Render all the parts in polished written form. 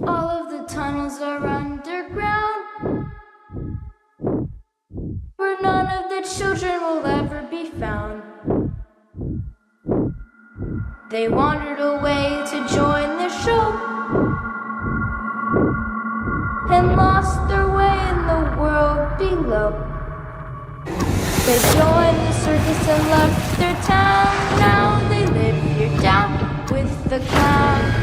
All of the tunnels are underground, where none of the children will ever be found. They wandered away to join the show and lost their way in the world below. They joined the circus and left their town. Now they live here down with the clown.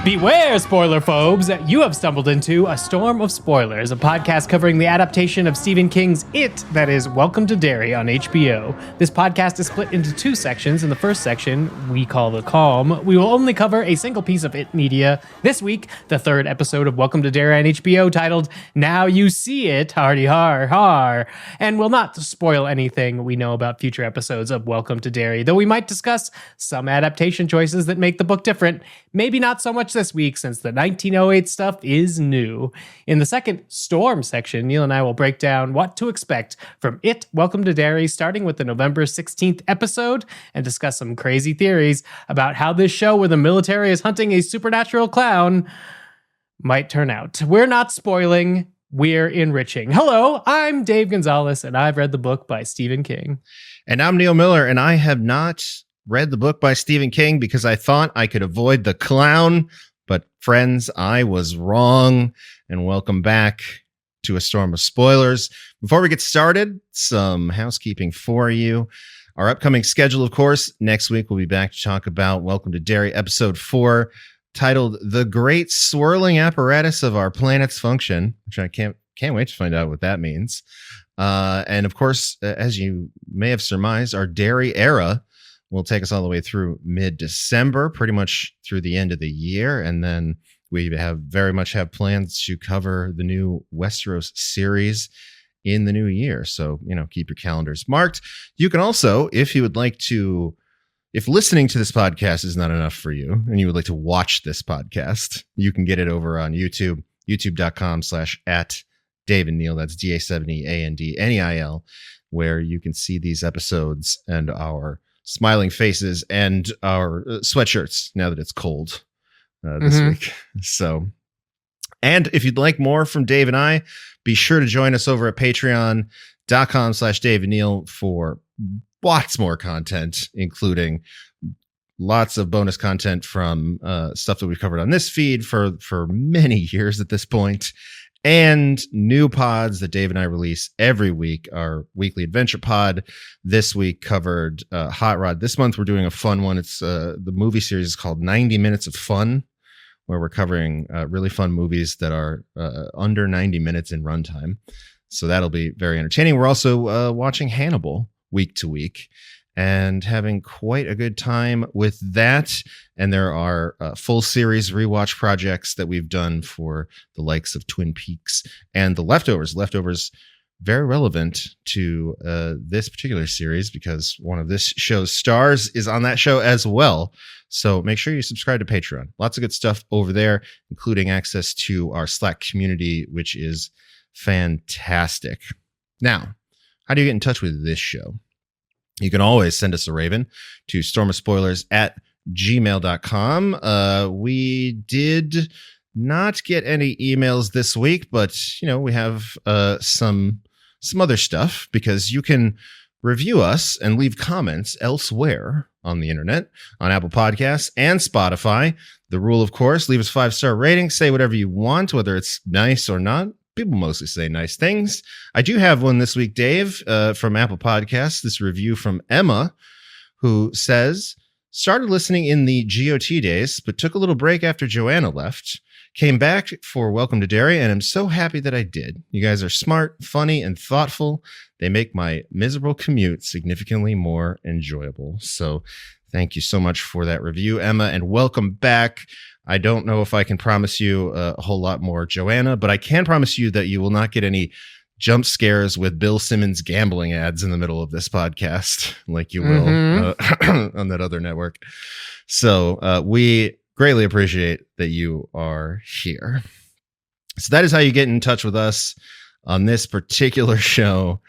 Beware, spoiler phobes! You have stumbled into A Storm of Spoilers, a podcast covering the adaptation of Stephen King's It, that is, Welcome to Derry on HBO. This podcast is split into two sections. In the first section, we call The Calm, we will only cover a single piece of It media. This week, the third episode of Welcome to Derry on HBO, titled Now You See It, Hardy Har Har, and will not spoil anything we know about future episodes of Welcome to Derry, though we might discuss some adaptation choices that make the book different. Maybe not so much this week, since the 1908 stuff is new. In the second Storm section, Neil and I will break down what to expect from It, Welcome to Derry, starting with the November 16th episode, and discuss some crazy theories about how this show where the military is hunting a supernatural clown might turn out. We're not spoiling, we're enriching. Hello, I'm Dave Gonzalez, and I've read the book by Stephen King. And I'm Neil Miller, and I have not read the book by Stephen King because I thought I could avoid the clown. But friends, I was wrong. And welcome back to A Storm of Spoilers. Before we get started, some housekeeping for you. Our upcoming schedule, of course, next week we'll be back to talk about Welcome to Derry, episode 4, titled The Great Swirling Apparatus of Our Planet's Function, which I can't wait to find out what that means. And of course, as you may have surmised, our Derry era will take us all the way through mid-December, pretty much through the end of the year. And then we very much have plans to cover the new Westeros series in the new year. So, keep your calendars marked. You can also, if you would like to, if listening to this podcast is not enough for you and you would like to watch this podcast, you can get it over on YouTube, youtube.com/@DaveandNeil. That's Da7e and Neil, where you can see these episodes and our smiling faces and our sweatshirts now that it's cold this week. So, and if you'd like more from Dave and I, be sure to join us over at patreon.com/DaveandNeil for lots more content, including lots of bonus content from stuff that we've covered on this feed for many years at this point. And new pods that Dave and I release every week. Our weekly adventure pod this week covered Hot Rod. This month we're doing a fun one. It's the movie series is called 90 Minutes of Fun, where we're covering really fun movies that are under 90 minutes in runtime. So that'll be very entertaining. We're also watching Hannibal week to week and having quite a good time with that. And there are full series rewatch projects that we've done for the likes of Twin Peaks and The Leftovers. Leftovers, very relevant to this particular series because one of this show's stars is on that show as well. So make sure you subscribe to Patreon. Lots of good stuff over there, including access to our Slack community, which is fantastic. Now, how do you get in touch with this show? You can always send us a raven to stormofspoilers@gmail.com. We did not get any emails this week, but we have some other stuff because you can review us and leave comments elsewhere on the internet, on Apple Podcasts and Spotify. The rule, of course, leave us 5-star rating, say whatever you want, whether it's nice or not. People mostly say nice things. I do have one this week, Dave, from Apple Podcasts. This review from Emma, who says, started listening in the GOT days, but took a little break after Joanna left. Came back for Welcome to Derry, and I'm so happy that I did. You guys are smart, funny, and thoughtful. They make my miserable commute significantly more enjoyable. So thank you so much for that review, Emma, and welcome back. I don't know if I can promise you a whole lot more Joanna, but I can promise you that you will not get any jump scares with Bill Simmons gambling ads in the middle of this podcast like you will on that other network. So we greatly appreciate that you are here. So that is how you get in touch with us on this particular show.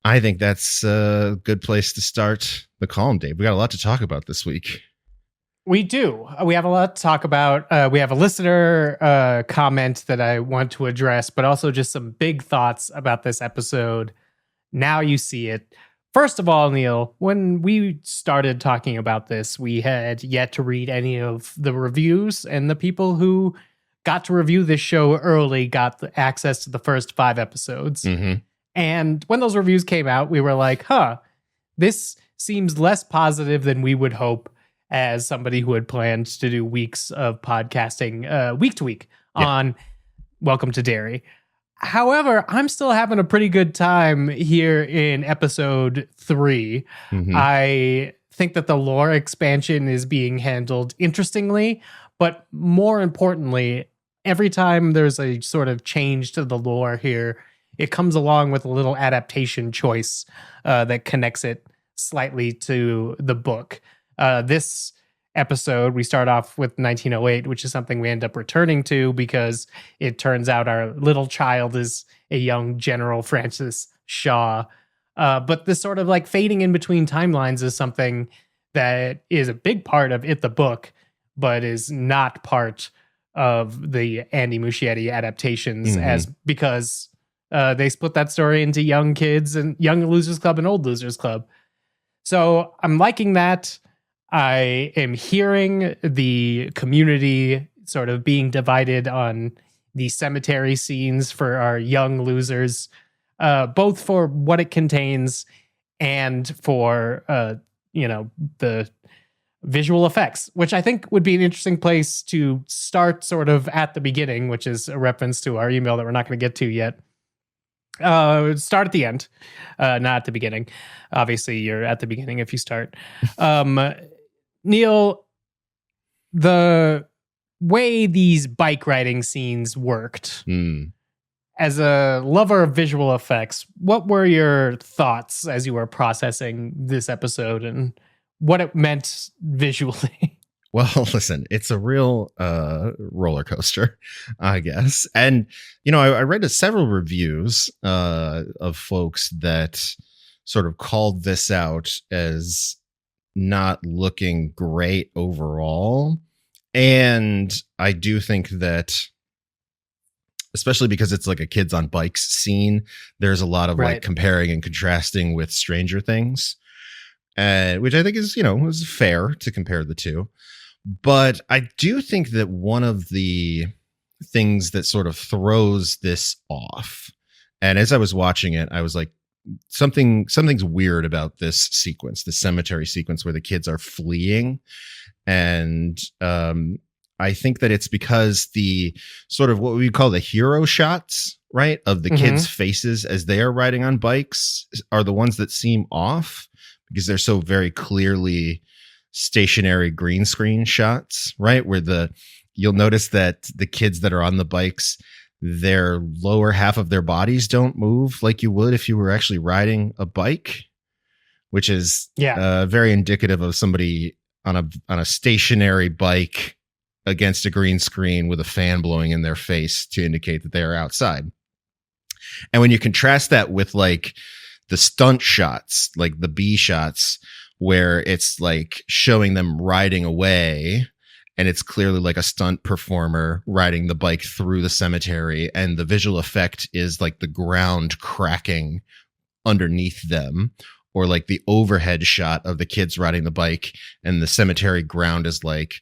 I think that's a good place to start the column, Dave. We got a lot to talk about this week. We do. We have a lot to talk about. We have a listener comment that I want to address, but also just some big thoughts about this episode. Now you see it. First of all, Neil, when we started talking about this, we had yet to read any of the reviews, and the people who got to review this show early got the access to the first 5 episodes. Mm-hmm. And when those reviews came out, we were like, this seems less positive than we would hope as somebody who had planned to do weeks of podcasting week to week on Welcome to Derry. However, I'm still having a pretty good time here in episode 3. Mm-hmm. I think that the lore expansion is being handled interestingly, but more importantly, every time there's a sort of change to the lore here, it comes along with a little adaptation choice that connects it slightly to the book. This episode, we start off with 1908, which is something we end up returning to because it turns out our little child is a young General Francis Shaw. But this sort of like fading in between timelines is something that is a big part of the book, but is not part of the Andy Muschietti adaptations because they split that story into young kids and young Losers Club and old Losers Club. So I'm liking that. I am hearing the community sort of being divided on the cemetery scenes for our young losers, both for what it contains and for, the visual effects, which I think would be an interesting place to start sort of at the beginning, which is a reference to our email that we're not going to get to yet. Start at the end, not at the beginning. Obviously, you're at the beginning if you start. Neil, the way these bike riding scenes worked, as a lover of visual effects, what were your thoughts as you were processing this episode and what it meant visually? Well, listen, it's a real roller coaster, I guess. And, I read several reviews of folks that sort of called this out as not looking great overall. And I do think that, especially because it's like a kids on bikes scene, there's a lot of like comparing and contrasting with Stranger Things, which I think is, is fair to compare the two. But I do think that one of the things that sort of throws this off, and as I was watching it, I was like, something's weird about this sequence, the cemetery sequence where the kids are fleeing. And I think that it's because the sort of what we call the hero shots, right, of the kids' faces as they are riding on bikes are the ones that seem off because they're so very clearly stationary green screen shots, right? Where you'll notice that the kids that are on the bikes, their lower half of their bodies don't move like you would if you were actually riding a bike, which is very indicative of somebody on a stationary bike against a green screen with a fan blowing in their face to indicate that they are outside. And when you contrast that with like the stunt shots, like the B shots, where it's like showing them riding away, and it's clearly like a stunt performer riding the bike through the cemetery, and the visual effect is like the ground cracking underneath them, or like the overhead shot of the kids riding the bike and the cemetery ground is like,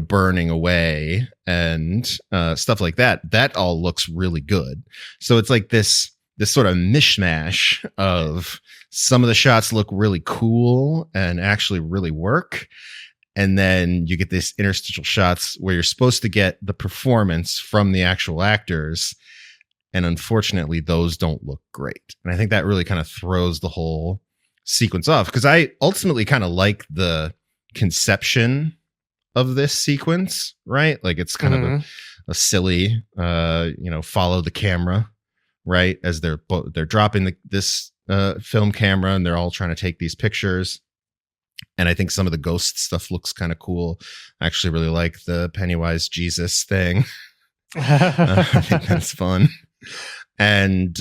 burning away and stuff like that. That all looks really good. So it's like this sort of mishmash of some of the shots look really cool and actually really work. And then you get these interstitial shots where you're supposed to get the performance from the actual actors. And unfortunately, those don't look great. And I think that really kind of throws the whole sequence off, because I ultimately kind of like the conception of this sequence, right? Like it's kind of a silly, follow the camera, right? As they're dropping this film camera and they're all trying to take these pictures. And I think some of the ghost stuff looks kind of cool. I actually really like the Pennywise Jesus thing. I think that's fun. And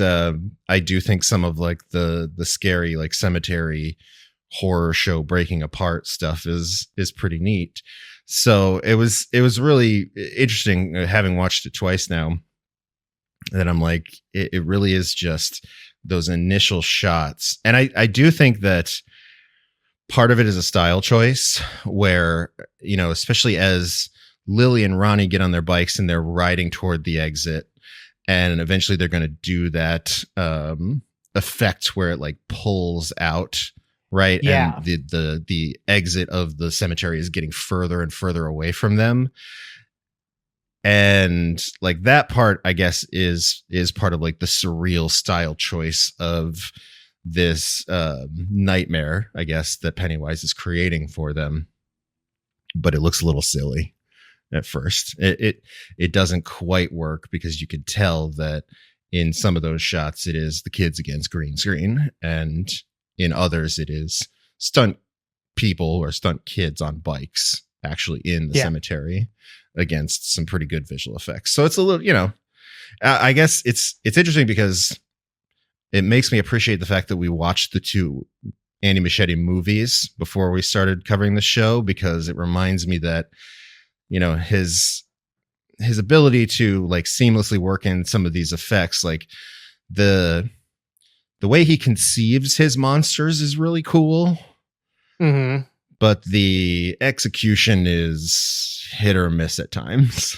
I do think some of like the scary like cemetery horror show breaking apart stuff is pretty neat. So it was really interesting having watched it twice now, that I'm like, it really is just those initial shots. And I do think that part of it is a style choice where, you know, especially as Lily and Ronnie get on their bikes and they're riding toward the exit, and eventually they're going to do that effect where it like pulls out, right? Yeah. And the exit of the cemetery is getting further and further away from them. And like that part, I guess, is part of like the surreal style choice of this nightmare, I guess, that Pennywise is creating for them. But it looks a little silly at first. It doesn't quite work because you could tell that in some of those shots it is the kids against green screen, and in others it is stunt people or stunt kids on bikes actually in the cemetery against some pretty good visual effects. So it's a little, you know, I guess it's interesting because it makes me appreciate the fact that we watched the two Andy Muschietti movies before we started covering the show, because it reminds me that, you know, his ability to like seamlessly work in some of these effects, like the way he conceives his monsters is really cool. Mm-hmm. But the execution is hit or miss at times,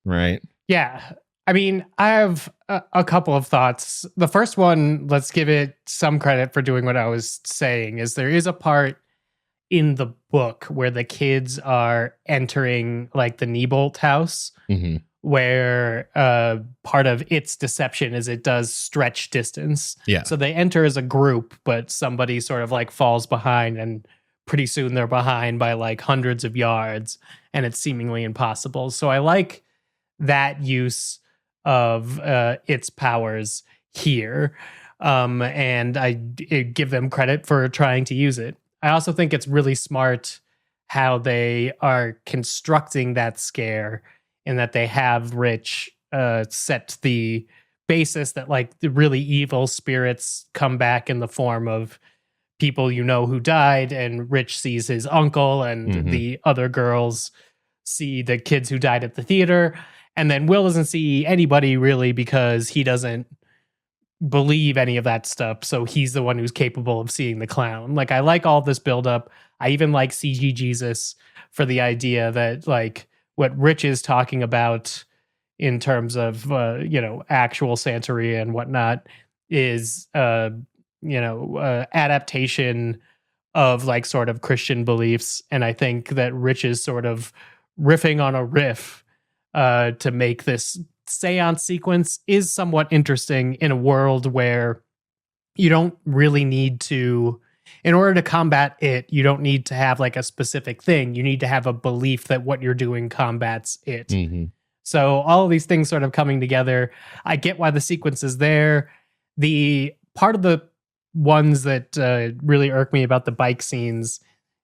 right? Yeah. I mean, I have a couple of thoughts. The first one, let's give it some credit for doing what I was saying, is there is a part in the book where the kids are entering like the Niebolt house, where part of its deception is it does stretch distance. Yeah. So they enter as a group, but somebody sort of like falls behind, and pretty soon they're behind by like hundreds of yards, and it's seemingly impossible. So I like that use of its powers here. And I give them credit for trying to use it. I also think it's really smart how they are constructing that scare, in that they have Rich set the basis that like the really evil spirits come back in the form of people you know who died, and Rich sees his uncle, and the other girls see the kids who died at the theater, and then Will doesn't see anybody really because he doesn't believe any of that stuff, so he's the one who's capable of seeing the clown. Like, I like all this buildup. I even like CG Jesus for the idea that like what Rich is talking about in terms of you know, actual Santeria and whatnot is adaptation of like sort of Christian beliefs. And I think that Rich is sort of riffing on a riff to make this seance sequence is somewhat interesting in a world where you don't really need to, in order to combat it, you don't need to have like a specific thing. You need to have a belief that what you're doing combats it. So all of these things sort of coming together. I get why the sequence is there. The part of the ones that really irk me about the bike scenes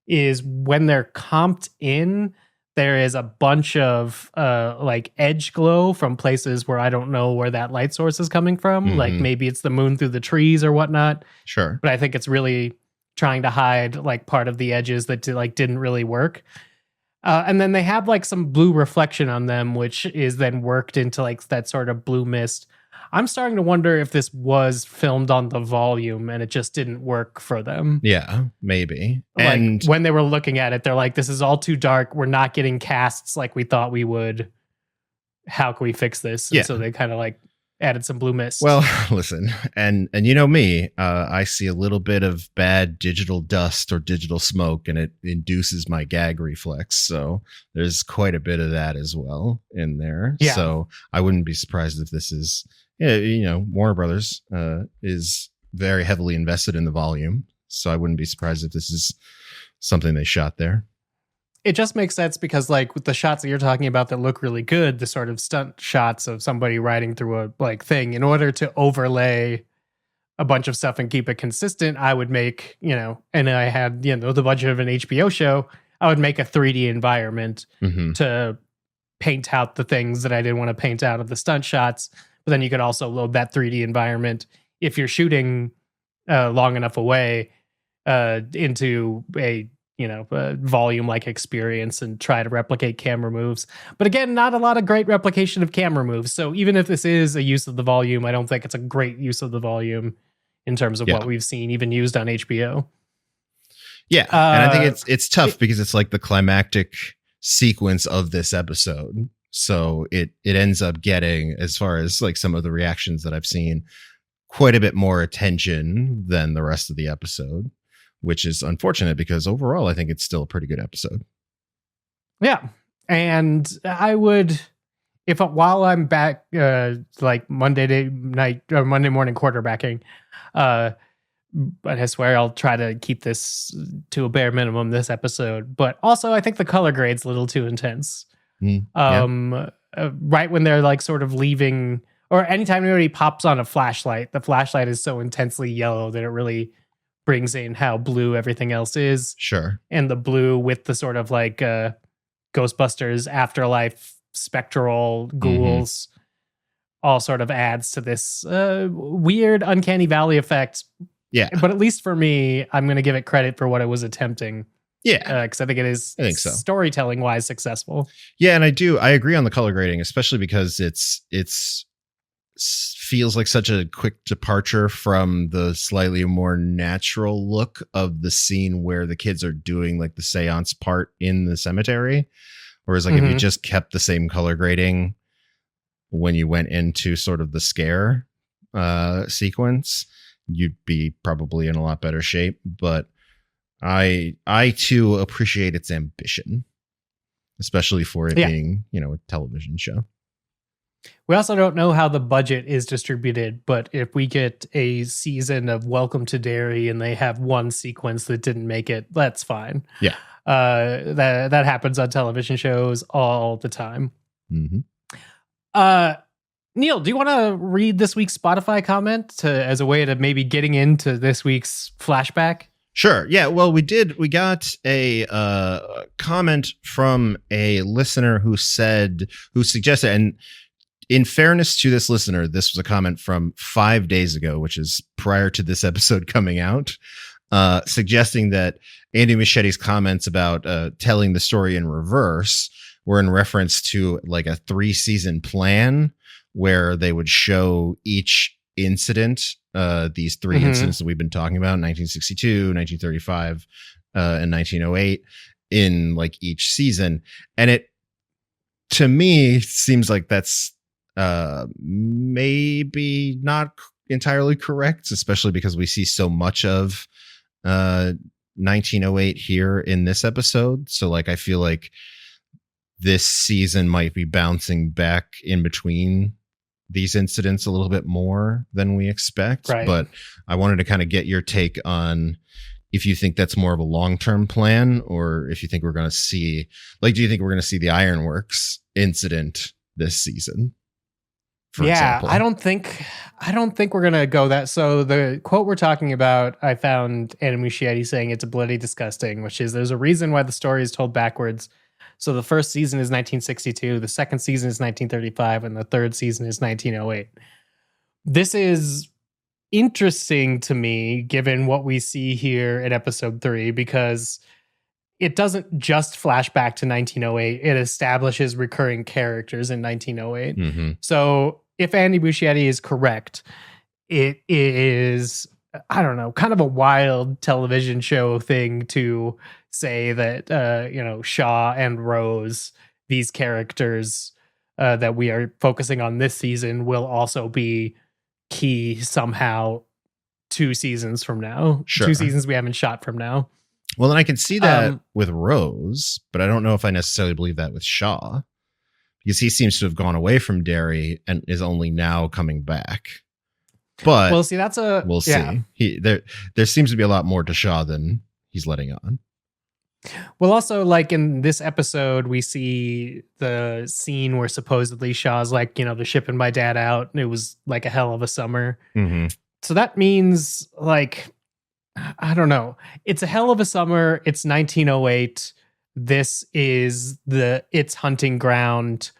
is when they're comped in, there is a bunch of like edge glow from places where I don't know where that light source is coming from. Like maybe it's the moon through the trees or whatnot. Sure. But I think it's really trying to hide like part of the edges that like didn't really work. And then they have like some blue reflection on them, which is then worked into like that sort of blue mist. I'm starting to wonder if this was filmed on the volume and it just didn't work for them. Yeah, maybe. Like, and when they were looking at it, they're like, this is all too dark. We're not getting casts like we thought we would. How can we fix this? Yeah. And so they kind of like added some blue mist. well, listen, and you know me, I see a little bit of bad digital dust or digital smoke, and it induces my gag reflex. So there's quite a bit of that as well in there. Yeah. So I wouldn't be surprised if this is, you know, Warner Brothers is very heavily invested in the volume. So I wouldn't be surprised if this is something they shot there. It just makes sense because like with the shots that you're talking about that look really good, the sort of stunt shots of somebody riding through a like thing, in order to overlay a bunch of stuff and keep it consistent, I would make, you know, and I had, you know, the budget of an HBO show, I would make a 3D environment to paint out the things that I didn't want to paint out of the stunt shots. But then you could also load that 3D environment if you're shooting long enough away into a volume-like experience and try to replicate camera moves. But again, not a lot of great replication of camera moves. So even if this is a use of the volume, I don't think it's a great use of the volume in terms of what we've seen even used on HBO. Yeah, and I think it's tough because it's like the climactic sequence of this episode. So it ends up getting, as far as like some of the reactions that I've seen, quite a bit more attention than the rest of the episode, which is unfortunate because overall I think it's still a pretty good episode. Yeah. And I would, while I'm back like Monday morning quarterbacking, but I swear I'll try to keep this to a bare minimum this episode. But also I think the color grade's a little too intense. Right when they're like sort of leaving, or anytime anybody pops on a flashlight, the flashlight is so intensely yellow that it really brings in how blue everything else is. Sure. And the blue with the sort of like Ghostbusters afterlife spectral ghouls all sort of adds to this weird uncanny valley effect. Yeah. But at least for me, I'm going to give it credit for what it was attempting. Yeah. Because I think it is so. Storytelling wise successful. Yeah. And I agree on the color grading, especially because it's feels like such a quick departure from the slightly more natural look of the scene where the kids are doing like the seance part in the cemetery. Whereas like if you just kept the same color grading when you went into sort of the scare sequence, you'd be probably in a lot better shape. But I too appreciate its ambition, especially for it being, a television show. We also don't know how the budget is distributed, but if we get a season of Welcome to Derry and they have one sequence that didn't make it, that's fine. Yeah. That happens on television shows all the time. Neil, do you want to read this week's Spotify comment as a way to maybe getting into this week's flashback? Sure. Yeah. Well, we got a comment from a listener who suggested, and in fairness to this listener, this was a comment from 5 days ago, which is prior to this episode coming out, suggesting that Andy Muschietti's comments about telling the story in reverse were in reference to like a 3-season plan where they would show each incident, these 3 incidents that we've been talking about, 1962, 1935, and 1908, in like each season. And it, to me, seems like that's maybe not entirely correct, especially because we see so much of 1908 here in this episode. So like I feel like this season might be bouncing back in between these incidents a little bit more than we expect. Right. But I wanted to kind of get your take on if you think that's more of a long-term plan, or if you think we're going to see, like, do you think we're going to see the Ironworks incident this season? For example? I don't think we're gonna go that. So the quote we're talking about, I found Andy Muschietti saying it's a bloody disgusting, which is there's a reason why the story is told backwards. So the first season is 1962, the second season is 1935, and the third season is 1908. This is interesting to me, given what we see here in episode 3, because it doesn't just flash back to 1908. It establishes recurring characters in 1908. So if Andy Muschietti is correct, it is, I don't know, kind of a wild television show thing to say that, Shaw and Rose, these characters that we are focusing on this season, will also be key somehow 2 seasons from now. Sure. 2 seasons we haven't shot from now. Well, then I can see that with Rose, but I don't know if I necessarily believe that with Shaw, because he seems to have gone away from Derry and is only now coming back. But we'll see. We'll see. There seems to be a lot more to Shaw than he's letting on. Well, also, like in this episode, we see the scene where supposedly Shaw's like, they're shipping my dad out, and it was like a hell of a summer. So that means, like, I don't know. It's a hell of a summer. It's 1908. This is its hunting ground.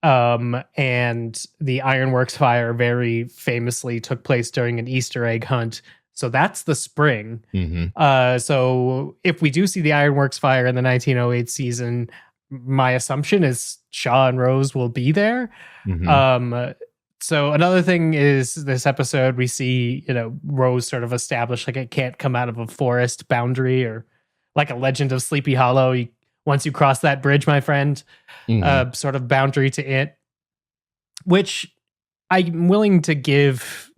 And the Ironworks fire very famously took place during an Easter egg hunt. So that's the spring. Mm-hmm. So if we do see the Ironworks fire in the 1908 season, my assumption is Shaw and Rose will be there. Mm-hmm. So another thing is this episode, we see, Rose sort of established like it can't come out of a forest boundary or like a Legend of Sleepy Hollow. Once you cross that bridge, my friend, Mm-hmm. sort of boundary to it, which I'm willing to give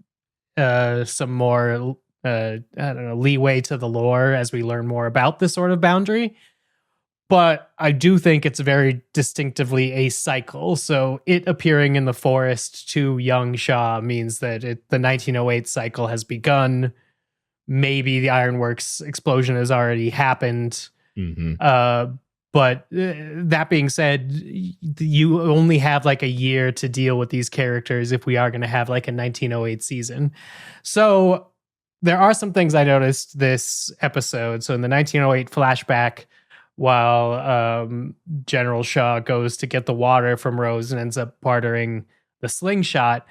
some more, I don't know, leeway to the lore as we learn more about this sort of boundary. But I do think it's very distinctively a cycle. So it appearing in the forest to young Shaw means that the 1908 cycle has begun. Maybe the Ironworks explosion has already happened. Mm-hmm. But that being said, you only have like a year to deal with these characters if we are going to have like a 1908 season. So there are some things I noticed this episode. So in the 1908 flashback, while General Shaw goes to get the water from Rose and ends up bartering the slingshot,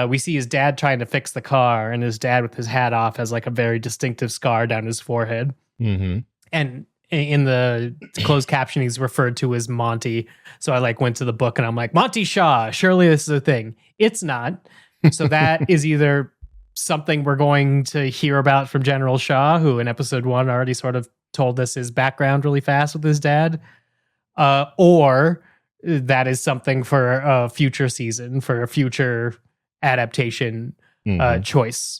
we see his dad trying to fix the car, and his dad with his hat off has like a very distinctive scar down his forehead. Mm-hmm. And in the closed caption, he's referred to as Monty. So I like went to the book and I'm like, Monty Shaw, surely this is a thing. It's not. So that is either something we're going to hear about from General Shaw, who in episode 1 already sort of told us his background really fast with his dad, or that is something for a future season, for a future adaptation choice.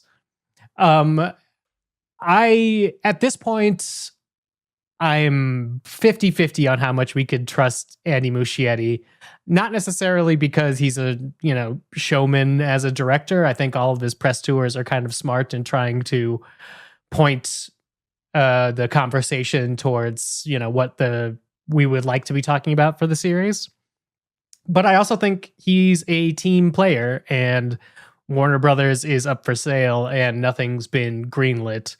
At this point, I'm 50-50 on how much we could trust Andy Muschietti. Not necessarily because he's a, showman as a director. I think all of his press tours are kind of smart in trying to point the conversation towards, what we would like to be talking about for the series. But I also think he's a team player, and Warner Brothers is up for sale and nothing's been greenlit.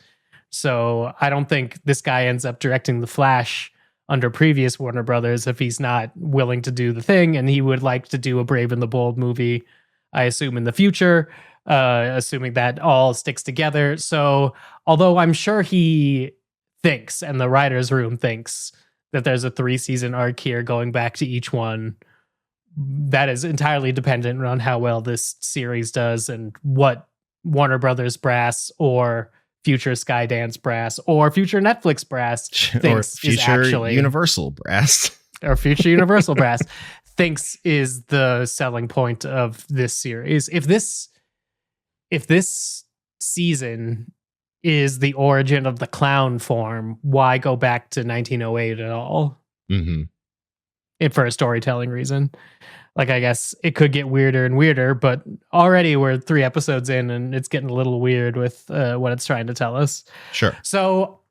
So I don't think this guy ends up directing The Flash under previous Warner Brothers if he's not willing to do the thing, and he would like to do a Brave and the Bold movie, I assume, in the future, assuming that all sticks together. So although I'm sure he thinks, and the writer's room thinks, that there's a 3-season arc here going back to each one, that is entirely dependent on how well this series does and what Warner Brothers brass or future Skydance brass or future Netflix brass thinks or future is actually Universal brass or future Universal brass thinks is the selling point of this series. If this season is the origin of the clown form, why go back to 1908 at all? Mm-hmm. For a storytelling reason. Like, I guess it could get weirder and weirder, but already we're 3 episodes in and it's getting a little weird with what it's trying to tell us. Sure. So,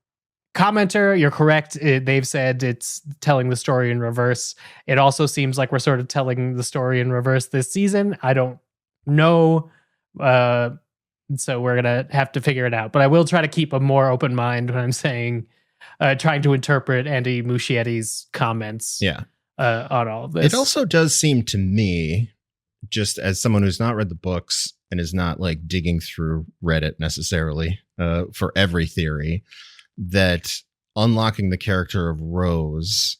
commenter, you're correct. They've said it's telling the story in reverse. It also seems like we're sort of telling the story in reverse this season. I don't know. So we're going to have to figure it out. But I will try to keep a more open mind when I'm saying, trying to interpret Andy Muschietti's comments. Yeah. On all of this. It also does seem to me, just as someone who's not read the books and is not like digging through Reddit necessarily for every theory, that unlocking the character of Rose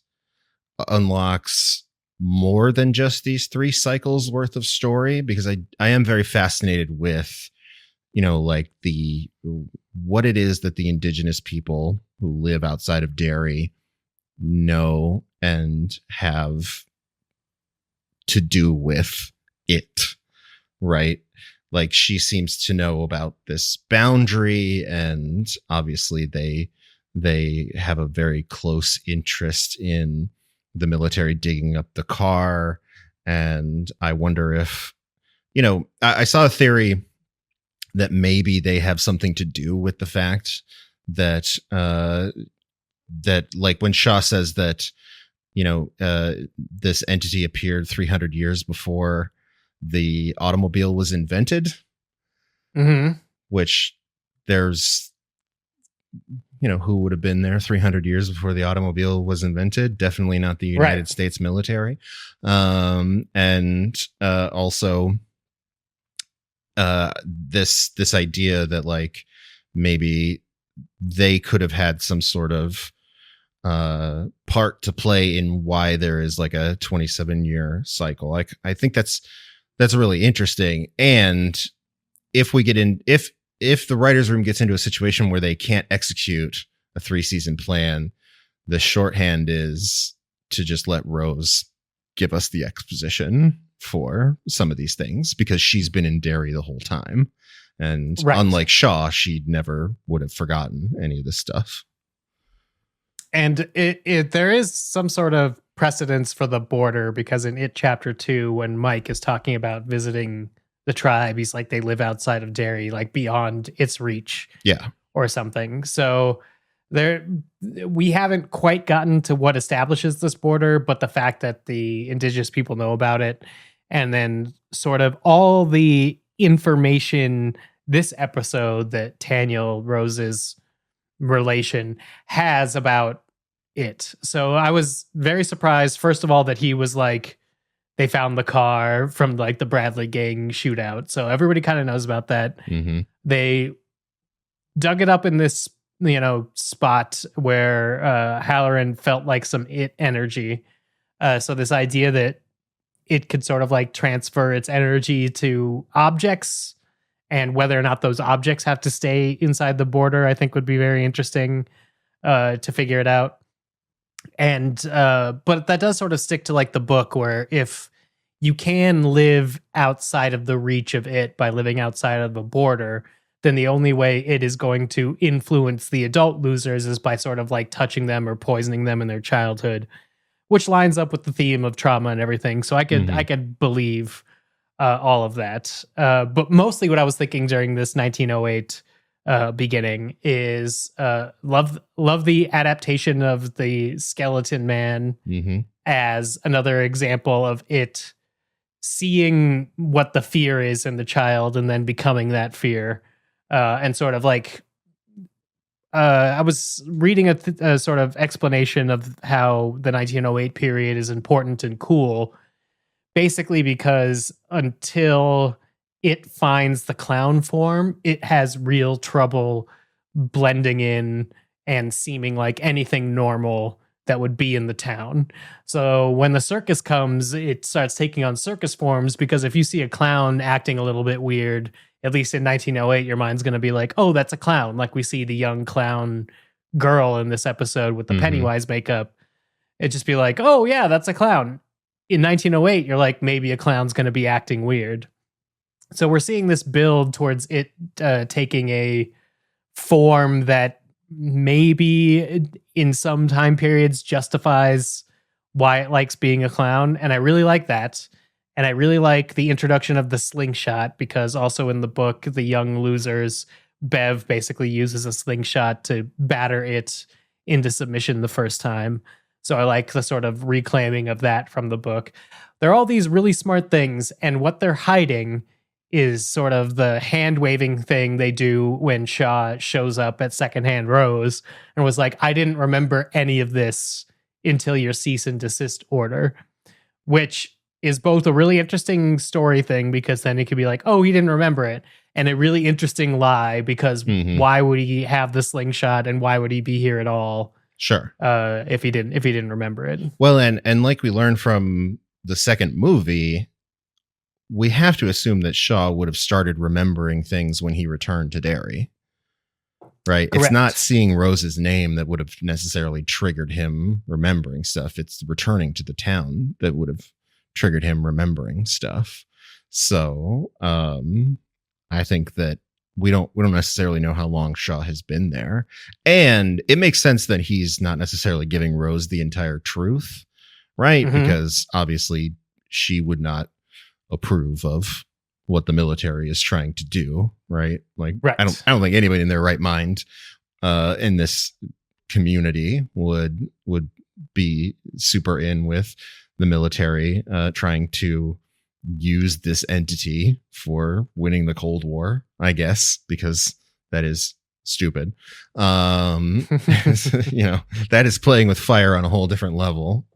unlocks more than just these 3 cycles worth of story, because I am very fascinated with, like what it is that the indigenous people who live outside of Derry know and have to do with it, right? Like, she seems to know about this boundary, and obviously they have a very close interest in the military digging up the car. And I wonder if, I saw a theory that maybe they have something to do with the fact that that, like, when Shaw says that, this entity appeared 300 years before the automobile was invented, which there's, who would have been there 300 years before the automobile was invented? Definitely not the United States military. And also this idea that, like, maybe they could have had some sort of part to play in why there is like a 27-year cycle. Like, I think that's really interesting. And if we get in, if the writer's room gets into a situation where they can't execute a 3-season plan, the shorthand is to just let Rose give us the exposition for some of these things, because she's been in Derry the whole time. And unlike Shaw, she never would have forgotten any of this stuff. And there is some sort of precedence for the border, because in It Chapter 2, when Mike is talking about visiting the tribe, he's like, they live outside of Derry, like beyond its reach. Yeah. Or something. So we haven't quite gotten to what establishes this border, but the fact that the indigenous people know about it, and then sort of all the information this episode that Taniel Rose's relation has about it. So I was very surprised, first of all, that he was like, they found the car from like the Bradley gang shootout. So everybody kind of knows about that. Mm-hmm. They dug it up in this, spot where Halloran felt like some it energy. So this idea that it could sort of like transfer its energy to objects, and whether or not those objects have to stay inside the border, I think would be very interesting to figure it out. And but that does sort of stick to like the book, where if you can live outside of the reach of it by living outside of the border, then the only way it is going to influence the adult losers is by sort of like touching them or poisoning them in their childhood, which lines up with the theme of trauma and everything. So I could believe all of that. But mostly what I was thinking during this 1908 beginning is love the adaptation of the skeleton man as another example of it seeing what the fear is in the child and then becoming that fear. And sort of like, I was reading a sort of explanation of how the 1908 period is important and cool, basically because until it finds the clown form, it has real trouble blending in and seeming like anything normal that would be in the town. So when the circus comes, it starts taking on circus forms, because if you see a clown acting a little bit weird, at least in 1908, your mind's going to be like, oh, that's a clown. Like we see the young clown girl in this episode with the Pennywise makeup. It'd just be like, oh, yeah, that's a clown. In 1908, you're like, maybe a clown's going to be acting weird. So we're seeing this build towards it taking a form that maybe in some time periods justifies why it likes being a clown. And I really like that. And I really like the introduction of the slingshot, because also in the book, the young losers, Bev basically uses a slingshot to batter it into submission the first time. So I like the sort of reclaiming of that from the book. There are all these really smart things, and what they're hiding is sort of the hand-waving thing they do when Shaw shows up at Secondhand Rose and was like, I didn't remember any of this until your cease and desist order, which is both a really interesting story thing, because then it could be like, oh, he didn't remember it, and a really interesting lie, because why would he have the slingshot and why would he be here at all? Sure. If he didn't remember it. Well, and like we learned from the second movie, we have to assume that Shaw would have started remembering things when he returned to Derry. Right? Correct. It's not seeing Rose's name that would have necessarily triggered him remembering stuff. It's returning to the town that would have triggered him remembering stuff. So I think that we don't necessarily know how long Shaw has been there. And it makes sense that he's not necessarily giving Rose the entire truth, right? Because obviously she would not approve of what the military is trying to do, right? Like, right. I don't think anybody in their right mind in this community would be super in with the military trying to use this entity for winning the Cold War, I guess, because that is stupid. That is playing with fire on a whole different level,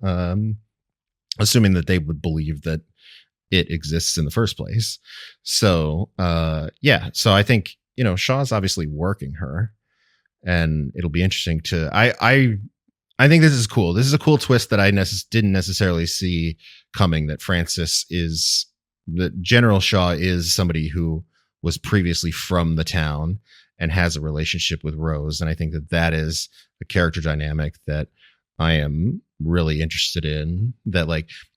assuming that they would believe that it exists in the first place. So so I think Shaw's obviously working her, and it'll be interesting to. I think this is cool. This is a cool twist that I didn't necessarily see coming. That General Shaw is somebody who was previously from the town and has a relationship with Rose, and I think that is a character dynamic that I am really interested in. That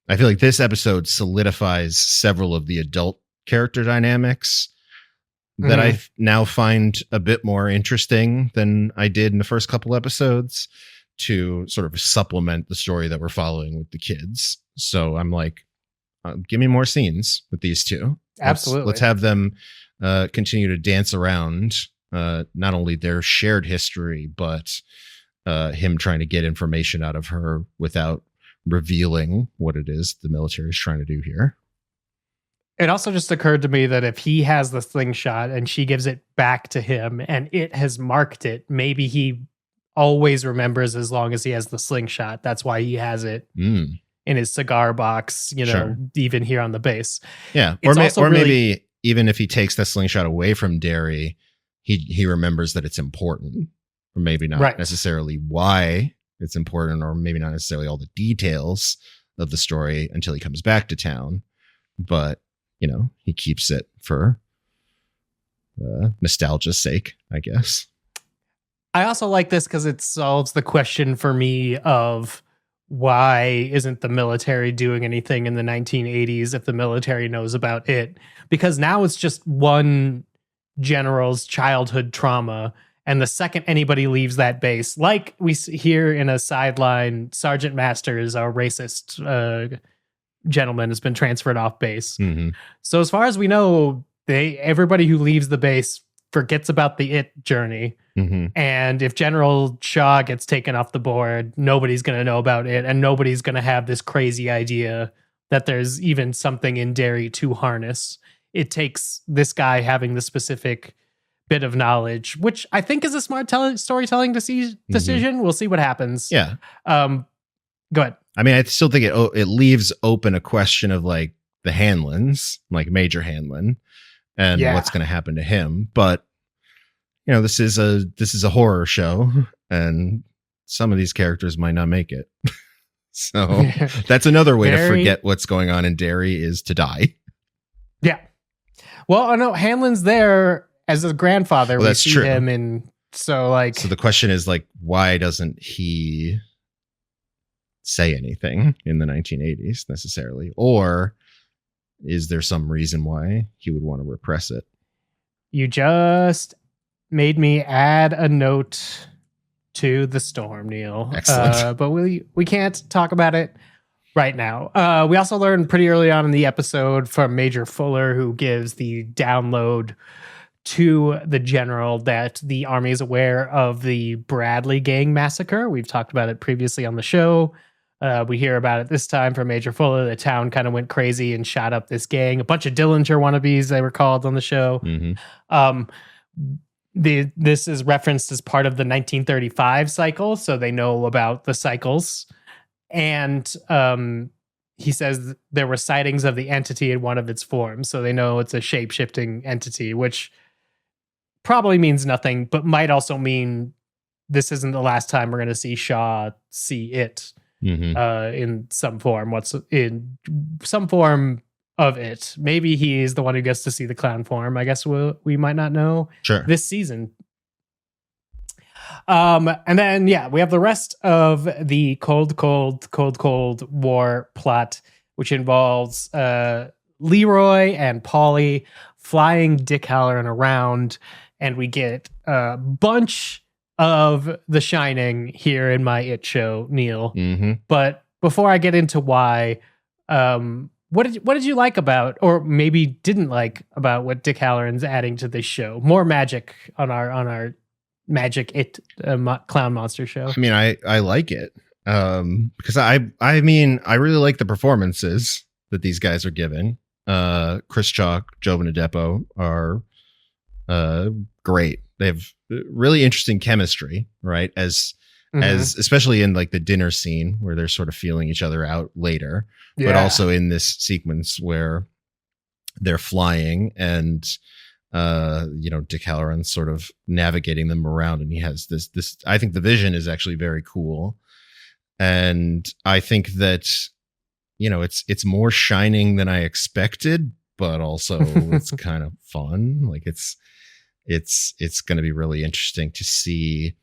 I feel like this episode solidifies several of the adult character dynamics that I now find a bit more interesting than I did in the first couple episodes, to sort of supplement the story that we're following with the kids. So I'm like, give me more scenes with these two. Absolutely. Let's have them continue to dance around not only their shared history, but him trying to get information out of her without revealing what it is the military is trying to do here. It also just occurred to me that if he has the slingshot and she gives it back to him and it has marked it, maybe he always remembers as long as he has the slingshot. That's why he has it in his cigar box, Sure. even here on the base. Yeah. Maybe even if he takes the slingshot away from Derry, he remembers that it's important, or maybe not necessarily why it's important, or maybe not necessarily all the details of the story until he comes back to town. But, he keeps it for nostalgia's sake, I guess. I also like this because it solves the question for me of why isn't the military doing anything in the 1980s if the military knows about it? Because now it's just one general's childhood trauma. And the second anybody leaves that base, like we hear in a sideline, Sergeant Masters, a racist gentleman, has been transferred off base. Mm-hmm. So as far as we know, everybody who leaves the base forgets about the it journey. Mm-hmm. And if General Shaw gets taken off the board, nobody's going to know about it. And nobody's going to have this crazy idea that there's even something in Derry to harness. It takes this guy having the specific bit of knowledge, which I think is a smart storytelling decision. Mm-hmm. We'll see what happens. Yeah. Go ahead. I mean, I still think it leaves open a question of the Hanlons, like Major Hanlon, and what's going to happen to him. But this is a horror show, and some of these characters might not make it. So that's another way to forget what's going on in Derry, is to die. Yeah. Well, I know Hanlon's there as a grandfather. Well, that's we see true. him, and so the question is why doesn't he say anything in the 1980s necessarily, or is there some reason why he would want to repress it? You just made me add a note to the storm, Neil. Excellent. But we can't talk about it right now. We also learned pretty early on in the episode from Major Fuller, who gives the download to the general, that the army is aware of the Bradley gang massacre. We've talked about it previously on the show. We hear about it this time from Major Fuller. The town kind of went crazy and shot up this gang, a bunch of Dillinger wannabes, they were called on the show. Mm-hmm. This is referenced as part of the 1935 cycle, so they know about the cycles. And he says there were sightings of the entity in one of its forms, so they know it's a shape-shifting entity, which probably means nothing, but might also mean this isn't the last time we're going to see Shaw see it. Mm-hmm. In some form. What's in some form of it? Maybe he is the one who gets to see the clown form. I guess we might not know this season. And then we have the rest of the cold war plot, which involves Leroy and Paulie flying Dick Halloran around, and we get a bunch of The Shining here in my It show, Neil. Mm-hmm. But before I get into why, what did you like about, or maybe didn't like about, what Dick Halloran's adding to this show? More magic on our magic clown monster show. I mean, I like it because I mean, I really like the performances that these guys are giving. Chris Chalk, Joe Benedepo are great. They have really interesting chemistry, right? As especially in the dinner scene where they're sort of feeling each other out later, but also in this sequence where they're flying, and Dick Halloran's sort of navigating them around, and he has this. I think the vision is actually very cool, and I think that it's more Shining than I expected, but also it's kind of fun. Like it's going to be really interesting to see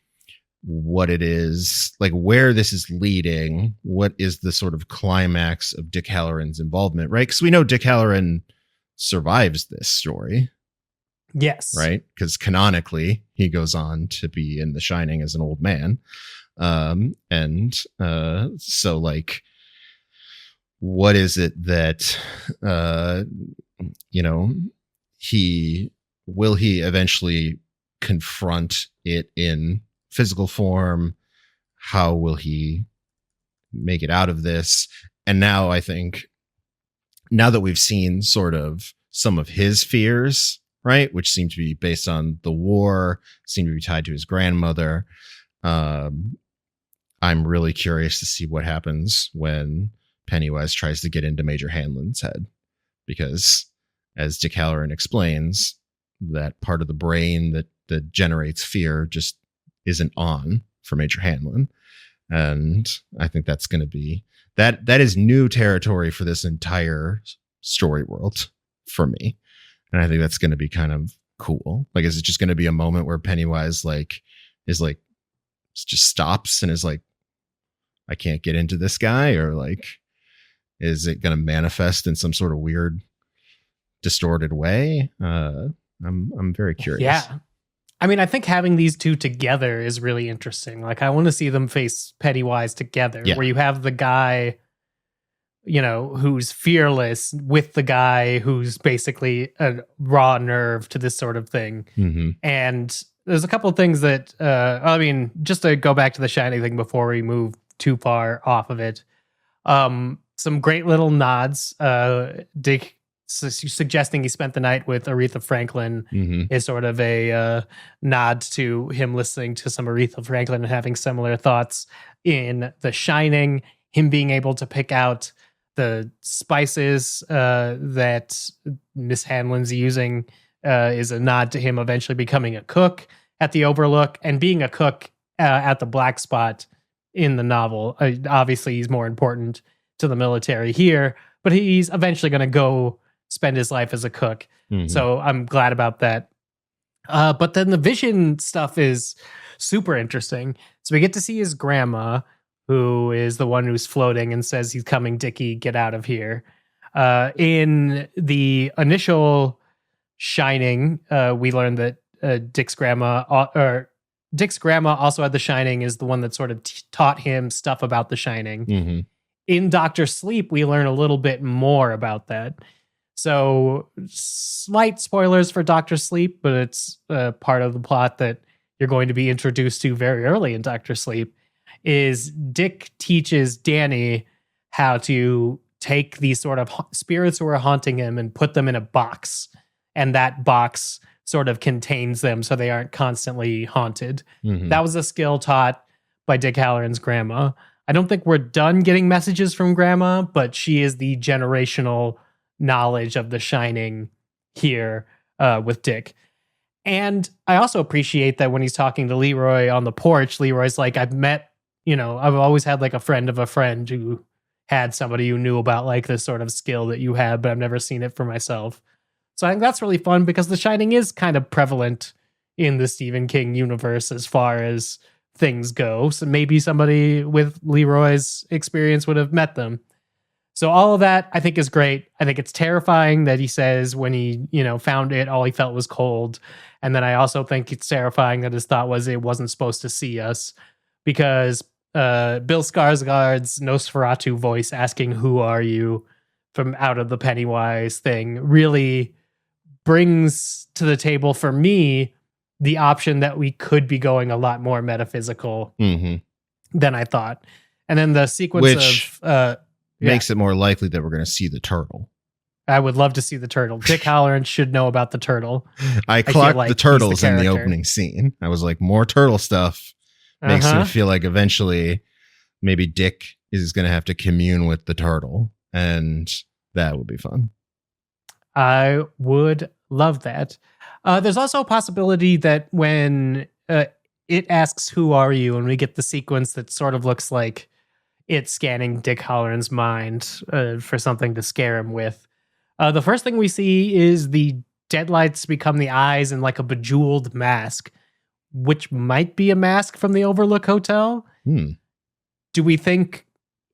what it is, like where this is leading. What is the sort of climax of Dick Halloran's involvement, right? Because we know Dick Halloran survives this story. Yes. Right? Because canonically, he goes on to be in The Shining as an old man. So like, what is it that, he eventually confront it in physical form? How will he make it out of this? And now I think, now that we've seen sort of some of his fears, right, which seem to be based on the war, seem to be tied to his grandmother, I'm really curious to see what happens when Pennywise tries to get into Major Hanlon's head, because as Dick Halloran explains, that part of the brain that generates fear just isn't on for Major Hanlon. And I think that's going to be that is new territory for this entire story world for me. And I think that's going to be kind of cool. Like, is it just going to be a moment where Pennywise just stops and is like, I can't get into this guy? Or like, is it going to manifest in some sort of weird, distorted way? I'm very curious. Yeah. I mean, I think having these two together is really interesting. Like, I want to see them face Pennywise together, where you have the guy, who's fearless with the guy who's basically a raw nerve to this sort of thing. Mm-hmm. And there's a couple of things that, just to go back to the Shining thing before we move too far off of it, some great little nods. Dick suggesting he spent the night with Aretha Franklin is sort of a nod to him listening to some Aretha Franklin and having similar thoughts in The Shining. Him being able to pick out the spices that Miss Hanlon's using is a nod to him eventually becoming a cook at the Overlook, and being a cook at the Black Spot in the novel. Obviously, he's more important to the military here, but he's eventually going to go spend his life as a cook. So I'm glad about that. But then the vision stuff is super interesting. So we get to see his grandma, who is the one who's floating and says, he's coming, Dickie, get out of here. In the initial Shining, we learned that Dick's grandma also had The Shining, is the one that sort of taught him stuff about The Shining. In Dr. Sleep, we learn a little bit more about that. So slight spoilers for Dr. Sleep, but it's part of the plot that you're going to be introduced to very early in Dr. Sleep, is Dick teaches Danny how to take these sort of spirits who are haunting him and put them in a box. And that box sort of contains them so they aren't constantly haunted. That was a skill taught by Dick Halloran's grandma. I don't think we're done getting messages from grandma, but she is the generational knowledge of The Shining here with Dick. And I also appreciate that when he's talking to Leroy on the porch, Leroy's like, I've always had like a friend of a friend who had somebody who knew about like this sort of skill that you had, but I've never seen it for myself. So I think that's really fun because The Shining is kind of prevalent in the Stephen King universe as far as things go. So maybe somebody with Leroy's experience would have met them. So all of that I think is great. I think it's terrifying that he says when he, found it, all he felt was cold. And then I also think it's terrifying that his thought was it wasn't supposed to see us, because Bill Skarsgård's Nosferatu voice asking, "Who are you?" from out of the Pennywise thing really brings to the table for me the option that we could be going a lot more metaphysical than I thought. And then the sequence makes it more likely that we're going to see the turtle. I would love to see the turtle. Dick Halloran should know about the turtle. I clocked the turtles in the opening scene. I was like, more turtle stuff makes me feel like eventually maybe Dick is going to have to commune with the turtle, and that would be fun. I would Love that. There's also a possibility that when it asks, "Who are you?" and we get the sequence that sort of looks like it's scanning Dick Halloran's mind for something to scare him with. The first thing we see is the deadlights become the eyes and like a bejeweled mask, which might be a mask from the Overlook Hotel. Do we think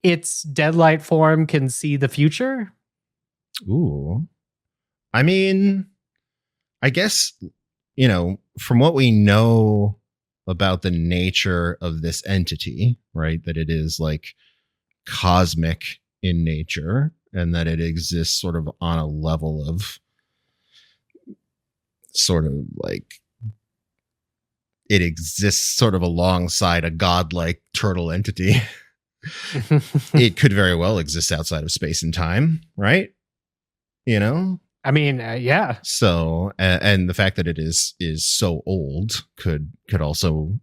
its deadlight form can see the future? Ooh. I mean, I guess, from what we know about the nature of this entity, right? That it is like cosmic in nature and that it exists sort of on a level of sort of like it exists sort of alongside a godlike turtle entity. It could very well exist outside of space and time, right? I mean, yeah. So, and the fact that it is so old could also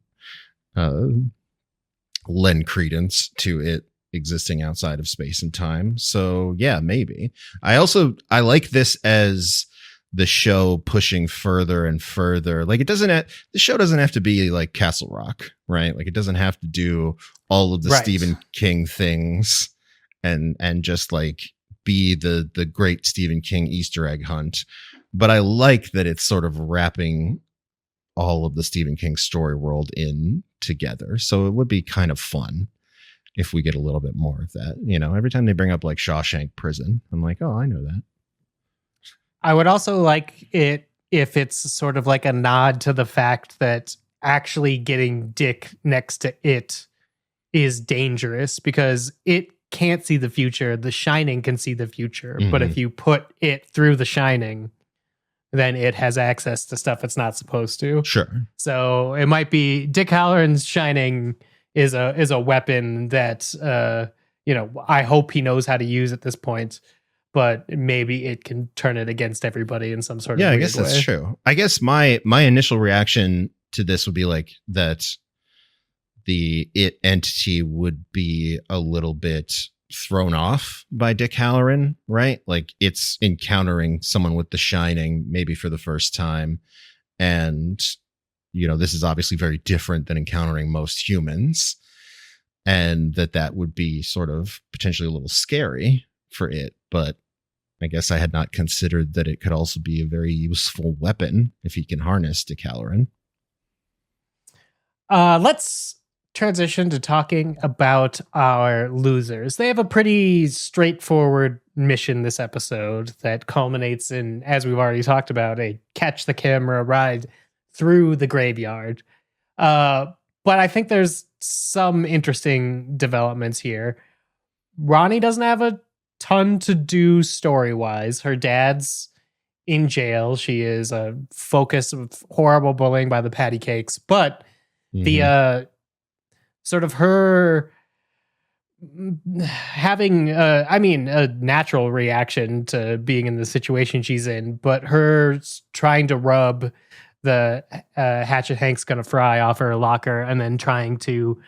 lend credence to it existing outside of space and time. So, yeah, maybe. I like this as the show pushing further and further. Like the show doesn't have to be like Castle Rock, right? Like it doesn't have to do all of the Stephen King things and just like be the great Stephen King Easter egg hunt. But I like that it's sort of wrapping all of the Stephen King story world in together. So it would be kind of fun if we get a little bit more of that. Every time they bring up like Shawshank Prison, I'm like, oh, I know that. I would also like it if it's sort of like a nod to the fact that actually getting Dick next to it is dangerous because it can't see the future. The Shining can see the future. But if you put it through the Shining, then it has access to stuff it's not supposed to. Sure. So it might be Dick Halloran's Shining is a weapon that I hope he knows how to use at this point, but maybe it can turn it against everybody in some sort of weird I guess way. That's true. I guess my initial reaction to this would be like that the it entity would be a little bit thrown off by Dick Halloran, right? Like it's encountering someone with the Shining maybe for the first time. And, this is obviously very different than encountering most humans. And that would be sort of potentially a little scary for it. But I guess I had not considered that it could also be a very useful weapon if he can harness Dick Halloran. Let's transition to talking about our losers. They have a pretty straightforward mission this episode that culminates in, as we've already talked about, a catch the camera ride through the graveyard. But I think there's some interesting developments here. Ronnie doesn't have a ton to do story-wise. Her dad's in jail. She is a focus of horrible bullying by the patty cakes, but the sort of her having a natural reaction to being in the situation she's in, but her trying to rub the Hatchet Hank's gonna fry off her locker and then trying to,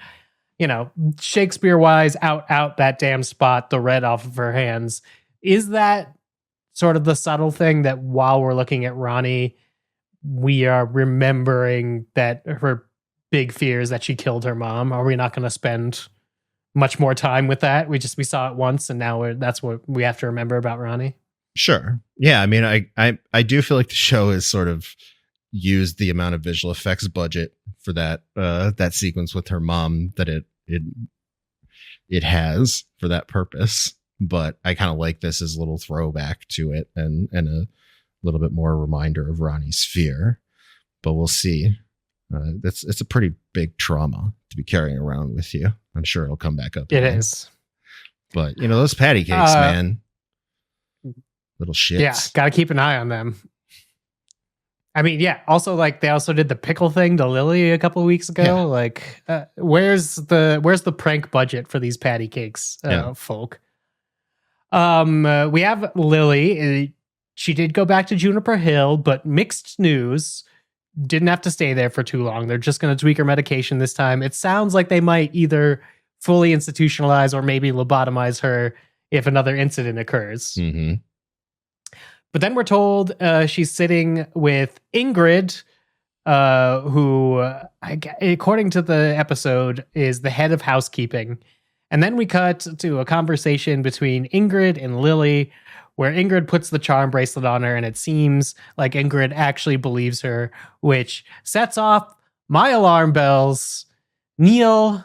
Shakespeare wise out that damn spot, the red off of her hands. Is that sort of the subtle thing that while we're looking at Ronnie, we are remembering that her big fear is that she killed her mom? Are we not going to spend much more time with that? We saw it once and now that's what we have to remember about Ronnie. Sure. Yeah. I mean, I do feel like the show has sort of used the amount of visual effects budget for that sequence with her mom that it has for that purpose. But I kind of like this as a little throwback to it and a little bit more reminder of Ronnie's fear. But we'll see. It's a pretty big trauma to be carrying around with you. I'm sure it'll come back up. It is. But, those patty cakes, man. Little shits. Yeah, got to keep an eye on them. I mean, yeah, also, like, they also did the pickle thing to Lily a couple of weeks ago. Yeah. Like, where's the prank budget for these patty cakes, folk? We have Lily. She did go back to Juniper Hill, but mixed news. Didn't have to stay there for too long. They're just going to tweak her medication this time. It sounds like they might either fully institutionalize or maybe lobotomize her if another incident occurs. But then we're told she's sitting with Ingrid, who, according to the episode, is the head of housekeeping. And then we cut to a conversation between Ingrid and Lily, where Ingrid puts the charm bracelet on her, and it seems like Ingrid actually believes her, which sets off my alarm bells. Neil,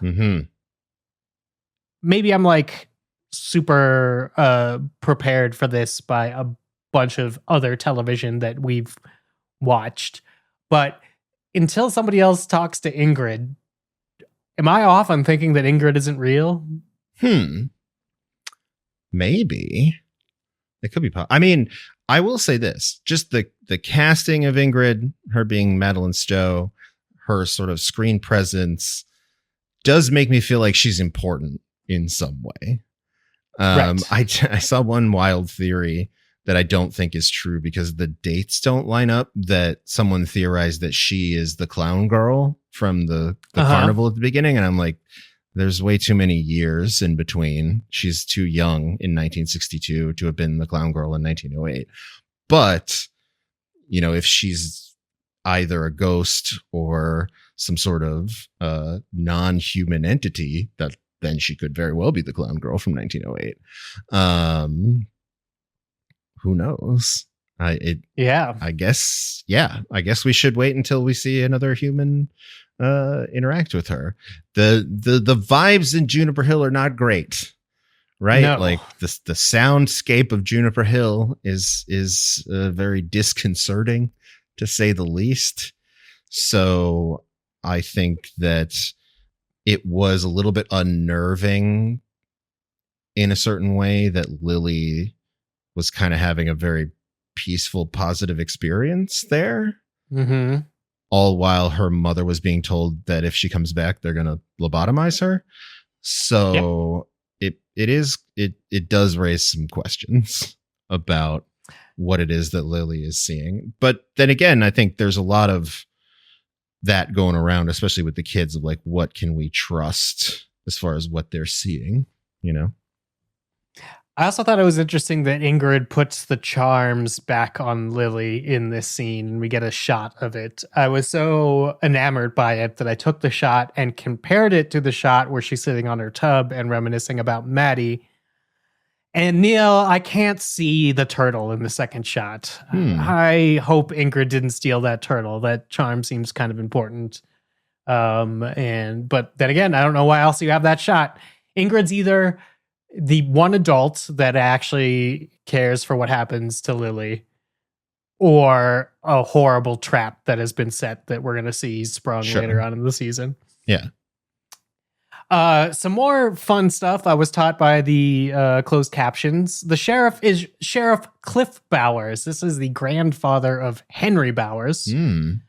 maybe I'm like super prepared for this by a bunch of other television that we've watched, but until somebody else talks to Ingrid, am I off on thinking that Ingrid isn't real? Maybe it could be. I mean, I will say this: just the casting of Ingrid, her being Madeline Stowe, her sort of screen presence, does make me feel like she's important in some way. Right. I saw one wild theory that I don't think is true because the dates don't line up, that someone theorized that she is the clown girl from the carnival at the beginning. And I'm like, there's way too many years in between. She's too young in 1962 to have been the clown girl in 1908. But, you know, if she's either a ghost or some sort of non-human entity, that then she could very well be the clown girl from 1908. Who knows? I guess we should wait until we see another human interact with her. The vibes in Juniper Hill are not great, right? No. Like the soundscape of Juniper Hill is very disconcerting, to say the least. So I think that it was a little bit unnerving in a certain way that Lily was kind of having a very peaceful, positive experience there. All while her mother was being told that if she comes back, they're going to lobotomize her. So it does raise some questions about what it is that Lily is seeing. But then again, I think there's a lot of that going around, especially with the kids, of like, what can we trust as far as what they're seeing, you know? I also thought it was interesting that Ingrid puts the charms back on Lily in this scene, and we get a shot of it. I was so enamored by it that I took the shot and compared it to the shot where she's sitting on her tub and reminiscing about Maddie. And Neil, I can't see the turtle in the second shot. I hope Ingrid didn't steal that turtle. That charm seems kind of important. But then again, I don't know why else you have that shot. Ingrid's either the one adult that actually cares for what happens to Lily, or a horrible trap that has been set that we're going to see sprung later on in the season. Yeah. Some more fun stuff. I was taught by the closed captions. The sheriff is Sheriff Cliff Bowers. This is the grandfather of Henry Bowers. The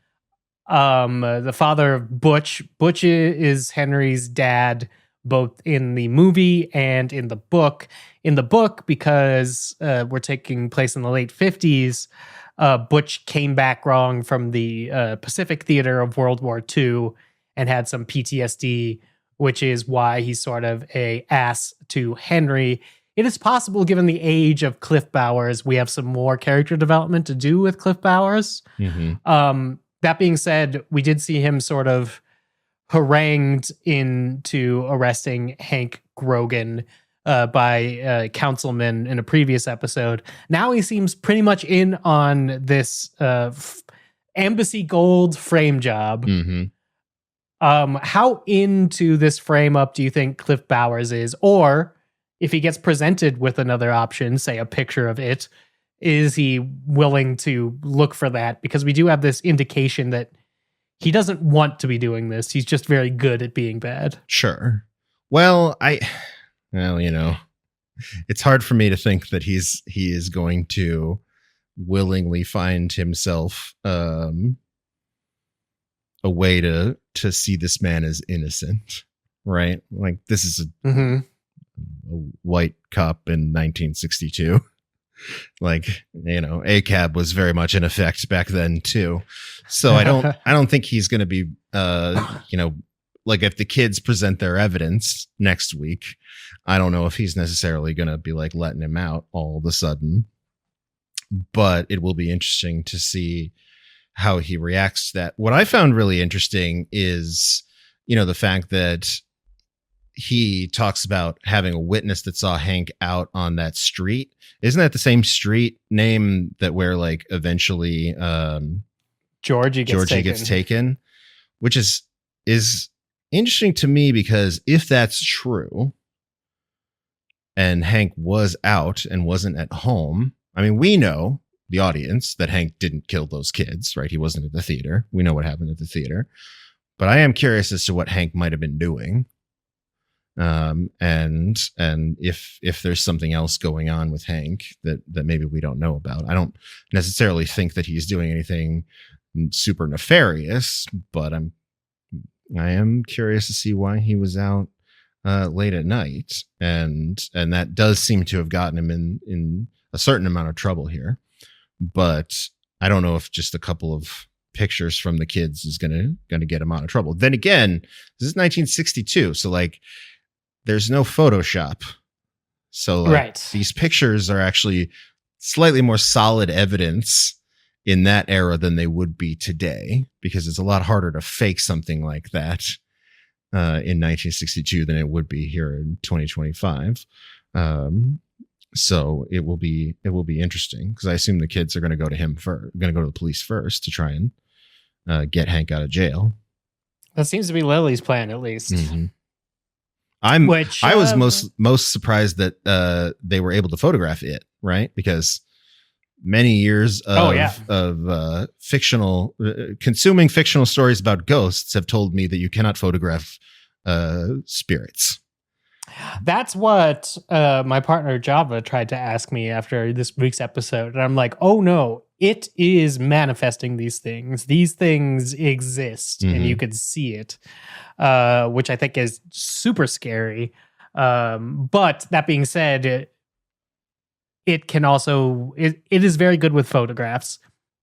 father of Butch. Butch is Henry's dad, both in the movie and in the book. In the book, because we're taking place in the late 50s, Butch came back wrong from the Pacific Theater of World War II and had some PTSD, which is why he's sort of a ass to Henry. It is possible, given the age of Cliff Bowers, we have some more character development to do with Cliff Bowers. That being said, we did see him sort of harangued into arresting Hank Grogan by councilmen in a previous episode. Now he seems pretty much in on this embassy gold frame job. How into this frame up do you think Cliff Bowers is? Or if he gets presented with another option, say a picture of it, is he willing to look for that? Because we do have this indication that he doesn't want to be doing this. He's just very good at being bad. Sure. Well, you know, it's hard for me to think that he is going to willingly find himself a way to see this man as innocent, right? Like, this is a white cop in 1962. Like, you know, ACAB was very much in effect back then too. So I don't think he's going to be, you know, like if the kids present their evidence next week, I don't know if he's necessarily going to be like letting him out all of a sudden. but it will be interesting to see how he reacts to that. What I found really interesting is, the fact that he talks about having a witness that saw Hank out on that street. Isn't that the same street name that where like eventually Georgie gets taken? Which is interesting to me, because if that's true and Hank was out and wasn't at home, I mean, we know, the audience, that Hank didn't kill those kids, right? He wasn't at the theater. We know what happened at the theater. But I am curious as to what Hank might have been doing. And if there's something else going on with Hank that maybe we don't know about. I don't necessarily think that he's doing anything super nefarious, but I am curious to see why he was out late at night, and that does seem to have gotten him in a certain amount of trouble here. But I don't know if just a couple of pictures from the kids is gonna get him out of trouble. Then again, this is 1962, so like there's no Photoshop, so like, right, these pictures are actually slightly more solid evidence in that era than they would be today, because it's a lot harder to fake something like that in 1962 than it would be here in 2025. So it will be interesting, because I assume the kids are going to go to the police first to try and get Hank out of jail. That seems to be Lily's plan, at least. Mm-hmm. I was most surprised that they were able to photograph it, right? Because many years of fictional consuming fictional stories about ghosts have told me that you cannot photograph spirits. That's what my partner Java tried to ask me after this week's episode. And I'm like, oh no, it is manifesting these things. These things exist, and you can see it, which I think is super scary. But that being said, it can also, it is very good with photographs,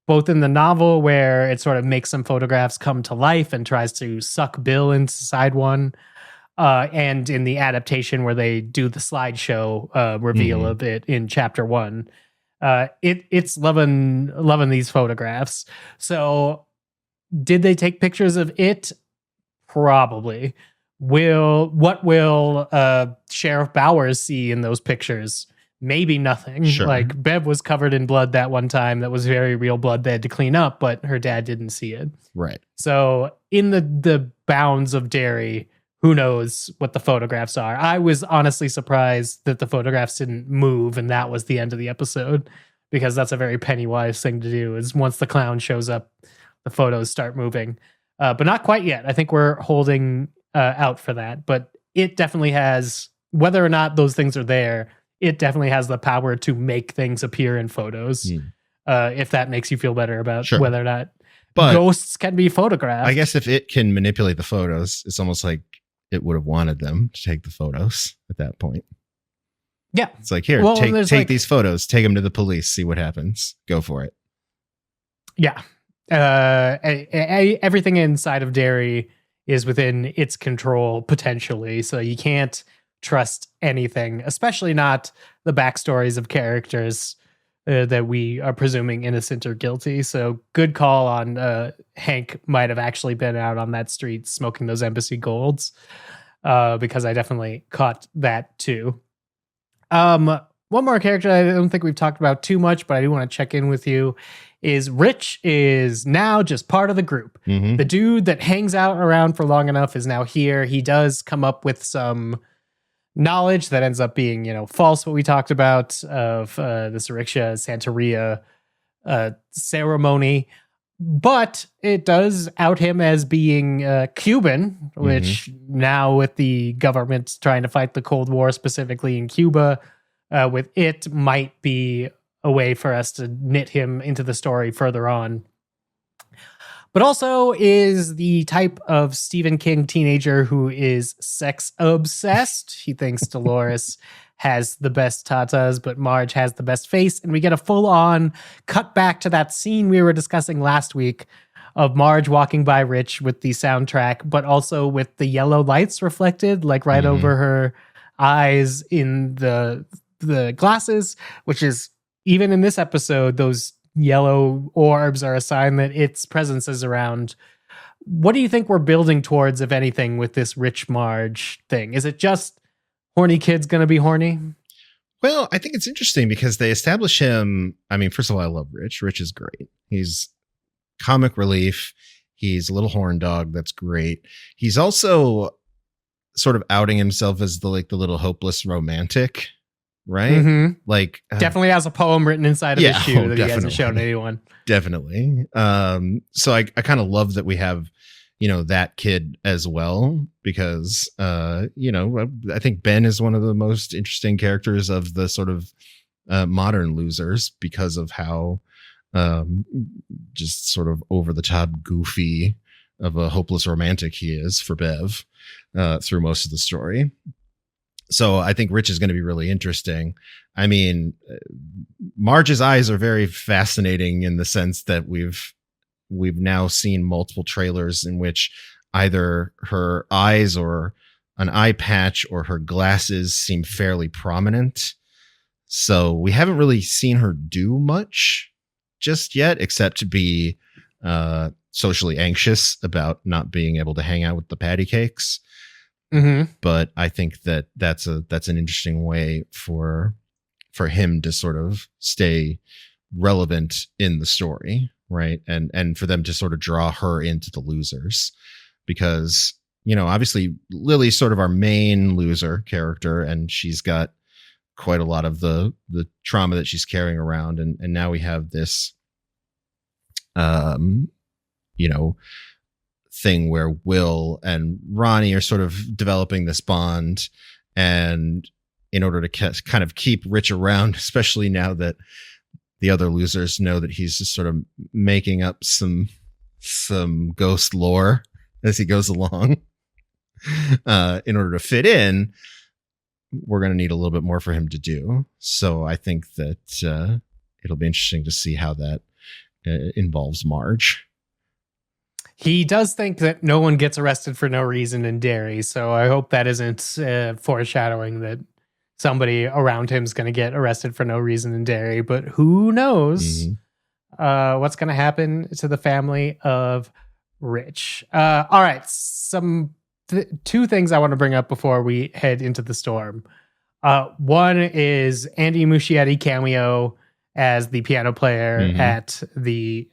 both in the novel where it sort of makes some photographs come to life and tries to suck Bill inside one. And in the adaptation where they do the slideshow reveal of it in chapter 1, it's loving these photographs. So did they take pictures of it? Probably. What will Sheriff Bowers see in those pictures? Maybe nothing. Sure. Like Bev was covered in blood that one time. That was very real blood they had to clean up, but her dad didn't see it. Right. So in the bounds of Derry, who knows what the photographs are. I was honestly surprised that the photographs didn't move and that was the end of the episode, because that's a very Pennywise thing to do, is once the clown shows up, the photos start moving. But not quite yet. I think we're holding out for that. But it definitely has, whether or not those things are there, it definitely has the power to make things appear in photos. If that makes you feel better about whether or not ghosts can be photographed. I guess if it can manipulate the photos, it's almost like it would have wanted them to take the photos at that point. Yeah. It's like, here, take these photos, take them to the police, see what happens. Go for it. Yeah. Everything inside of Derry is within its control, potentially. So you can't trust anything, especially not the backstories of characters that we are presuming innocent or guilty. So good call on Hank might have actually been out on that street smoking those embassy golds, because I definitely caught that too. One more character I don't think we've talked about too much, but I do want to check in with you, is Rich is now just part of the group. The dude that hangs out around for long enough is now here. He does come up with some knowledge that ends up being, false, what we talked about of the Syrixa Santeria ceremony. But it does out him as being Cuban, which now with the government trying to fight the Cold War, specifically in Cuba, with it might be a way for us to knit him into the story further on. But also is the type of Stephen King teenager who is sex obsessed. He thinks Dolores has the best tatas, but Marge has the best face. And we get a full-on cut back to that scene we were discussing last week of Marge walking by Rich with the soundtrack, but also with the yellow lights reflected, like right over her eyes in the glasses, which is even in this episode, those yellow orbs are a sign that its presence is around. What do you think we're building towards, if anything, with this Rich Marge thing? Is it just horny kids going to be horny? Well, I think it's interesting because they establish him. I mean, first of all, I love Rich. Rich is great. He's comic relief. He's a little horn dog. That's great. He's also sort of outing himself as the little hopeless romantic, right? Mm-hmm. Like definitely has a poem written inside of his shoe that he hasn't shown anyone. Definitely. So I kind of love that we have, that kid as well, because, I think Ben is one of the most interesting characters of the sort of modern losers because of how just sort of over the top goofy of a hopeless romantic he is for Bev through most of the story. So I think Rich is going to be really interesting. I mean, Marge's eyes are very fascinating in the sense that we've now seen multiple trailers in which either her eyes or an eye patch or her glasses seem fairly prominent. So we haven't really seen her do much just yet, except to be socially anxious about not being able to hang out with the patty cakes. Mm-hmm. But I think that's an interesting way for him to sort of stay relevant in the story, right? And for them to sort of draw her into the losers, because obviously Lily's sort of our main loser character, and she's got quite a lot of the trauma that she's carrying around, and now we have this thing where Will and Ronnie are sort of developing this bond, and in order to kind of keep Rich around, especially now that the other losers know that he's just sort of making up some ghost lore as he goes along, in order to fit in, we're going to need a little bit more for him to do. So I think that it'll be interesting to see how that involves Marge. He does think that no one gets arrested for no reason in Derry, so I hope that isn't foreshadowing that somebody around him is going to get arrested for no reason in Derry. But who knows what's going to happen to the family of Rich. All right, two things I want to bring up before we head into the storm. One is Andy Muschietti cameo as the piano player at the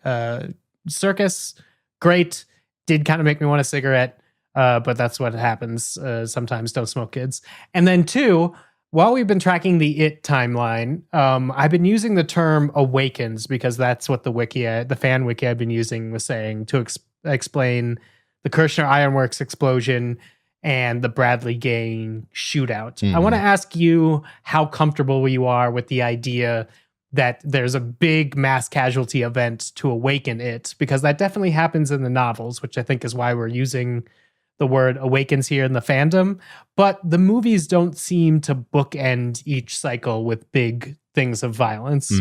circus. Great. Did kind of make me want a cigarette, but that's what happens sometimes. Don't smoke, kids. And then two, while we've been tracking the IT timeline, I've been using the term awakens because that's what the fan wiki I've been using was saying to explain the Kirshner Ironworks explosion and the Bradley gang shootout. I want to ask you how comfortable you are with the idea that there's a big mass casualty event to awaken it, because that definitely happens in the novels, which I think is why we're using the word awakens here in the fandom. But the movies don't seem to bookend each cycle with big things of violence.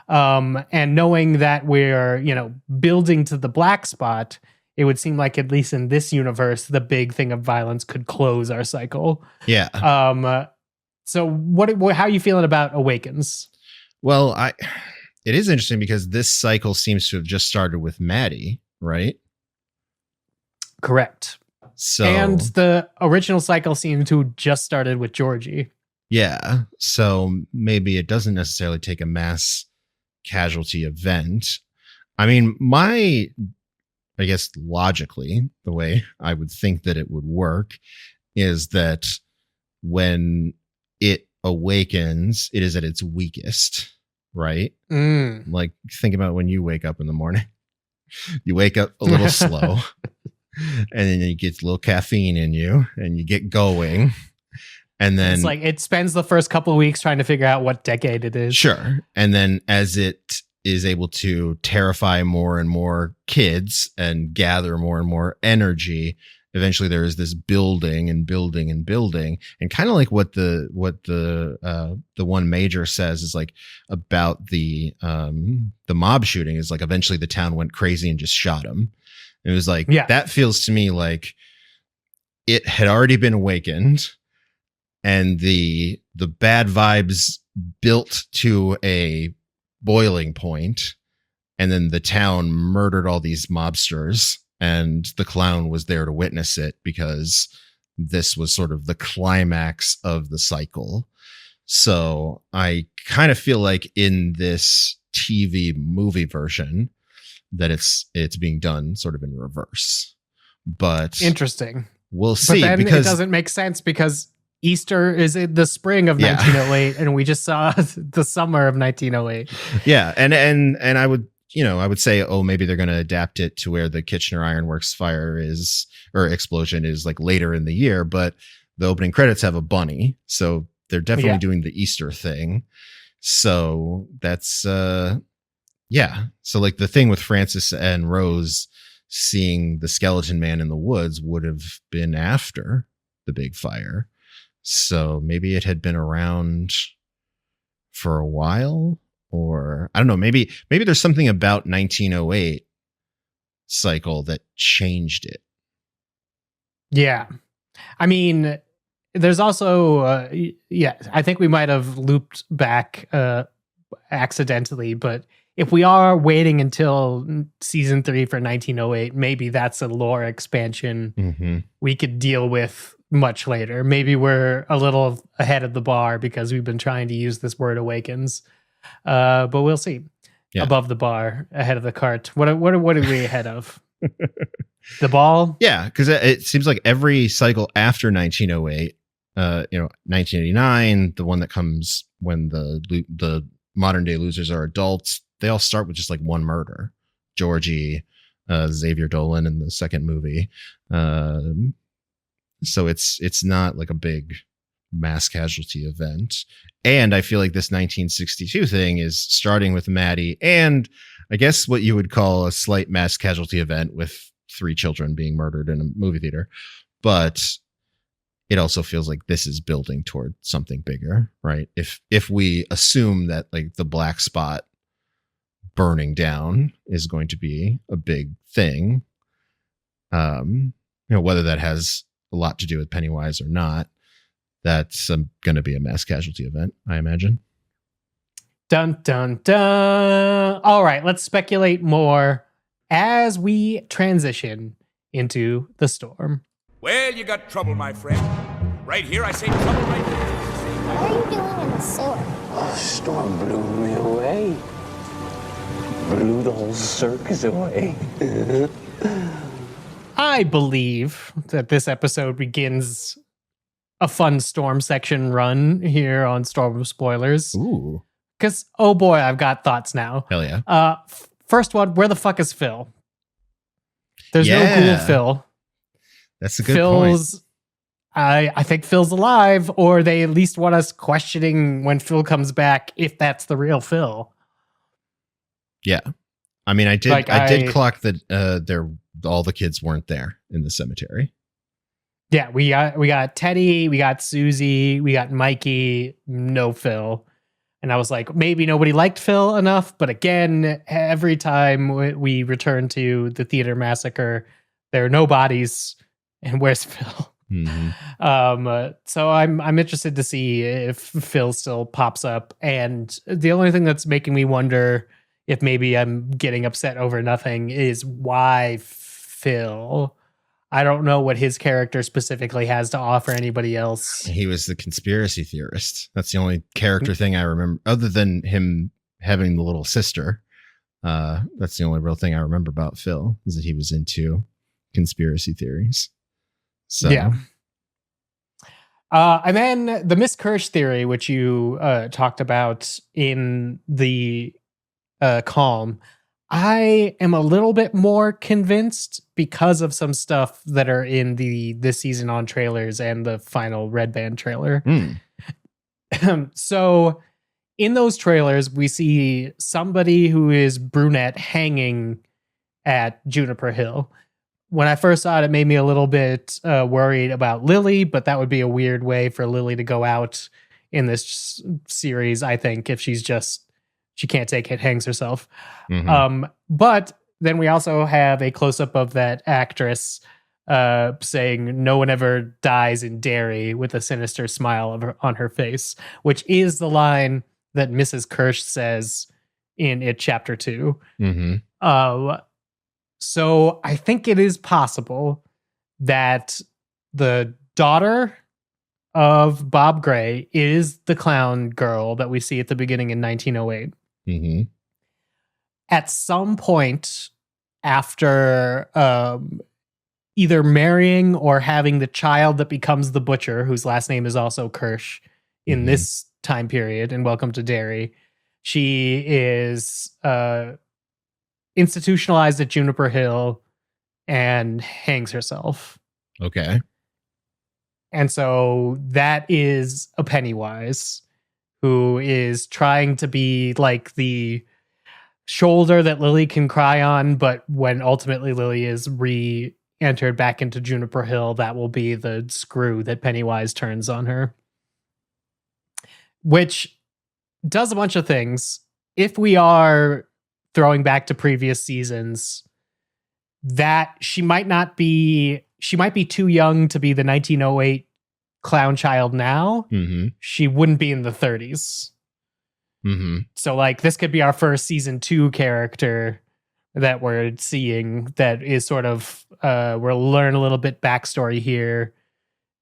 And knowing that we're, building to the black spot, it would seem like, at least in this universe, the big thing of violence could close our cycle. Yeah. So how are you feeling about awakens? Well, it is interesting because this cycle seems to have just started with Maddie, right? Correct. So, and the original cycle seemed to just started with Georgie. Yeah. So maybe it doesn't necessarily take a mass casualty event. I mean, I guess logically, the way I would think that it would work is that when it awakens, it is at its weakest, right? Like, think about when you wake up in the morning. You wake up a little slow, and then you get a little caffeine in you, and you get going. And then it's like it spends the first couple of weeks trying to figure out what decade it is. Sure. And then as it is able to terrify more and more kids and gather more and more energy, eventually there is this building and building and building, and kind of like what the one major says is like about the mob shooting is like eventually the town went crazy and just shot him. It was like, that feels to me like it had already been awakened, and the bad vibes built to a boiling point, and then the town murdered all these mobsters, and the clown was there to witness it because this was sort of the climax of the cycle. So I kind of feel like in this TV movie version that it's being done sort of in reverse. But interesting. We'll see. But then because it doesn't make sense because Easter is in the spring of 1908, and we just saw the summer of 1908. Yeah, and I would say, oh, maybe they're going to adapt it to where the Kitchener Ironworks fire is, or explosion is, like later in the year. But the opening credits have a bunny, so they're definitely doing the Easter thing. So that's So like the thing with Francis and Rose seeing the skeleton man in the woods would have been after the big fire. So maybe it had been around for a while, or I don't know, maybe there's something about 1908 cycle that changed it. Yeah. I mean, there's also, I think we might have looped back accidentally, but if we are waiting until season 3 for 1908, maybe that's a lore expansion we could deal with much later. Maybe we're a little ahead of the bar because we've been trying to use this word awakens. But we'll see. Yeah. Above the bar, ahead of the cart. What are we ahead of? The ball? Yeah, because it seems like every cycle after 1908, 1989, the one that comes when the modern day losers are adults, they all start with just like one murder. Georgie, Xavier Dolan in the second movie. So it's not like a big mass casualty event. And I feel like this 1962 thing is starting with Maddie, and I guess what you would call a slight mass casualty event with 3 children being murdered in a movie theater. But it also feels like this is building toward something bigger, right? If we assume that like the black spot burning down is going to be a big thing, whether that has a lot to do with Pennywise or not, that's going to be a mass casualty event, I imagine. Dun, dun, dun. All right, let's speculate more as we transition into the storm. Well, you got trouble, my friend. Right here, I say trouble right here. What are you doing in the sewer? A storm blew me away. Blew the whole circus away. I believe that this episode begins a fun storm section run here on Storm of Spoilers. Ooh. Because, oh boy, I've got thoughts now. Hell yeah. First one, where the fuck is Phil? There's no ghoul Phil. That's a good point. I think Phil's alive, or they at least want us questioning when Phil comes back if that's the real Phil. Yeah. I mean, I did clock that all the kids weren't there in the cemetery. Yeah, we got Teddy, we got Susie, we got Mikey, no Phil. And I was like, maybe nobody liked Phil enough. But again, every time we return to the theater massacre, there are no bodies. And where's Phil? Mm-hmm. So I'm interested to see if Phil still pops up. And the only thing that's making me wonder if maybe I'm getting upset over nothing is why Phil. I don't know what his character specifically has to offer anybody else. He was the conspiracy theorist. That's the only character thing I remember, other than him having the little sister. That's the only real thing I remember about Phil, is that he was into conspiracy theories. So yeah. And then the Miss Kirsch theory, which you talked about in the Calm, I am a little bit more convinced because of some stuff that are in the This Season On trailers and the final Red Band trailer. So in those trailers, we see somebody who is brunette hanging at Juniper Hill. When I first saw it, it made me a little bit worried about Lily, but that would be a weird way for Lily to go out in this series, I think, if she can't take it, hangs herself. Mm-hmm. But then we also have a close-up of that actress saying, "No one ever dies in Derry," with a sinister smile on her face, which is the line that Mrs. Kirsch says in It Chapter 2. Mm-hmm. So I think it is possible that the daughter of Bob Gray is the clown girl that we see at the beginning in 1908. Mm-hmm. At some point after either marrying or having the child that becomes the butcher, whose last name is also Kirsch, in this time period in Welcome to Derry, she is institutionalized at Juniper Hill and hangs herself. Okay. And so that is a Pennywise who is trying to be like the shoulder that Lily can cry on, but when ultimately Lily is re-entered back into Juniper Hill, that will be the screw that Pennywise turns on her. Which does a bunch of things. If we are throwing back to previous seasons, that she might be too young to be the 1908 clown child now. Mm-hmm. She wouldn't be in the 30s. Mm-hmm. So like this could be our first season 2 character that we're seeing that is sort of we'll learn a little bit backstory here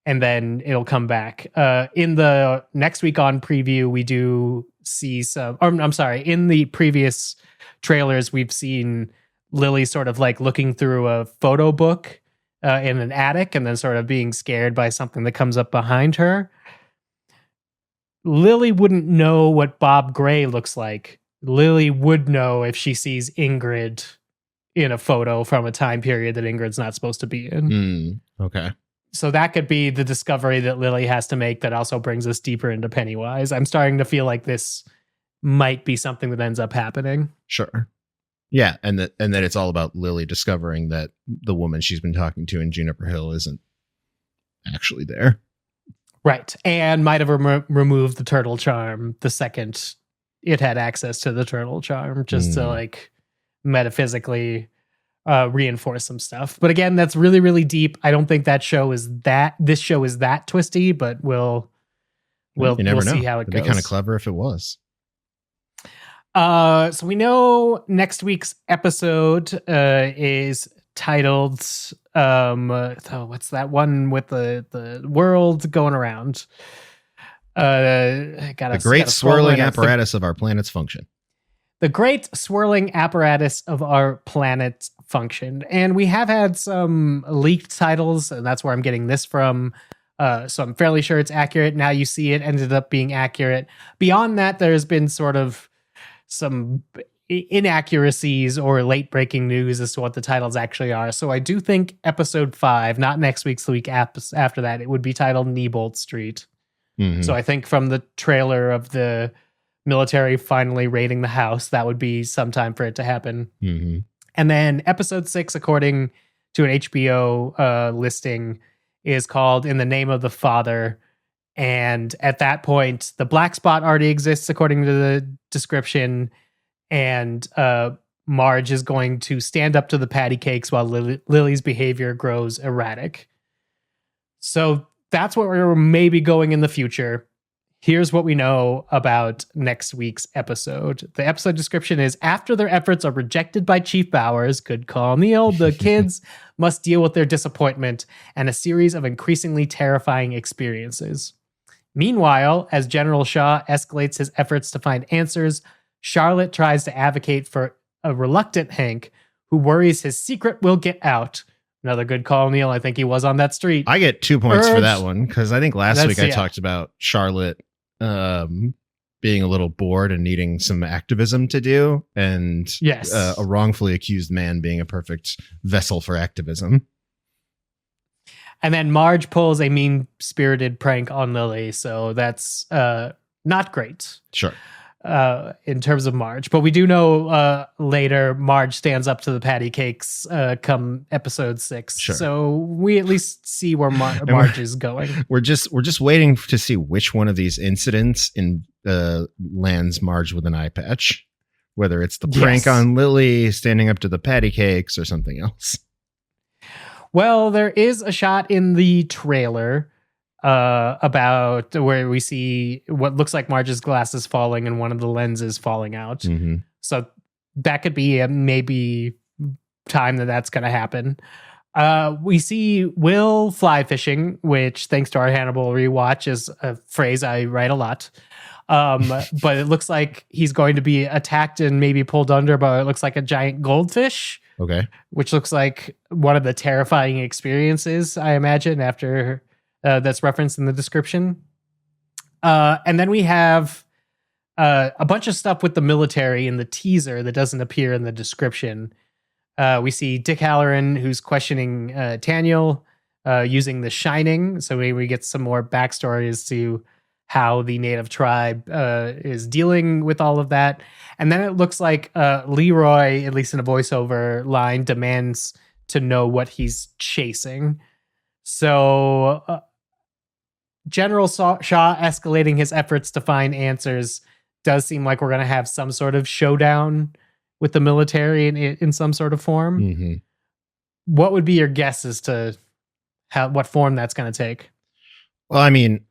and then it'll come back. In the next week on preview, we do see in the previous trailers, we've seen Lily sort of like looking through a photo book in an attic and then sort of being scared by something that comes up behind her. Lily wouldn't know what Bob Gray looks like. Lily would know if she sees Ingrid in a photo from a time period that Ingrid's not supposed to be in. Okay. So that could be the discovery that Lily has to make that also brings us deeper into Pennywise. I'm starting to feel like this might be something that ends up happening. Sure. Yeah, and that it's all about Lily discovering that the woman she's been talking to in Juniper Hill isn't actually there. Right. And might have removed the turtle charm the second it had access to the turtle charm, just to like metaphysically reinforce some stuff. But again, that's really, really deep. I don't think this show is that twisty, but we'll You never know. see how it It'd goes. be kind of clever if it was. So we know next week's episode is titled what's that one with the world going around? The great swirling apparatus of our planet's function. The great swirling apparatus of our planet's function. And we have had some leaked titles, and that's where I'm getting this from. So I'm fairly sure it's accurate. Now you see it ended up being accurate. Beyond that, there's been sort of some inaccuracies or late breaking news as to what the titles actually are. So I do think episode 5, not next week's, the week after that, it would be titled Neibolt Street. Mm-hmm. So I think from the trailer of the military finally raiding the house, that would be sometime for it to happen. Mm-hmm. And then episode 6, according to an HBO listing, is called In the Name of the Father. And at that point, the black spot already exists according to the description. And Marge is going to stand up to the patty cakes while Lily's behavior grows erratic. So that's what we're maybe going in the future. Here's what we know about next week's episode. The episode description is: after their efforts are rejected by Chief Bowers, good call, Neil, the kids must deal with their disappointment and a series of increasingly terrifying experiences. Meanwhile, as General Shaw escalates his efforts to find answers, Charlotte tries to advocate for a reluctant Hank who worries his secret will get out. Another good call, Neil. I think he was on that street. I get 2 points for that one because I think last week I yeah. talked about Charlotte being a little bored and needing some activism to do, and Yes. A wrongfully accused man being a perfect vessel for activism. And then Marge pulls a mean-spirited prank on Lily, so that's not great. Sure. In terms of Marge. But we do know later Marge stands up to the patty cakes come episode 6. Sure. So we at least see where Marge is going. We're just waiting to see which one of these incidents lands Marge with an eye patch. Whether it's the prank on Lily, standing up to the patty cakes, or something else. Well, there is a shot in the trailer about where we see what looks like Marge's glasses falling and one of the lenses falling out. Mm-hmm. So that could be a maybe time that's going to happen. We see Will fly fishing, which, thanks to our Hannibal rewatch, is a phrase I write a lot. But it looks like he's going to be attacked and maybe pulled under by, it looks like, a giant goldfish. Okay. Which looks like one of the terrifying experiences, I imagine, after that's referenced in the description. And then we have a bunch of stuff with the military in the teaser that doesn't appear in the description. We see Dick Halloran, who's questioning Daniel using the Shining. So maybe we get some more backstory as to how the native tribe is dealing with all of that. And then it looks like Leroy, at least in a voiceover line, demands to know what he's chasing. So General Shaw escalating his efforts to find answers does seem like we're going to have some sort of showdown with the military in some sort of form. Mm-hmm. What would be your guess as to what form that's going to take? Well, I mean,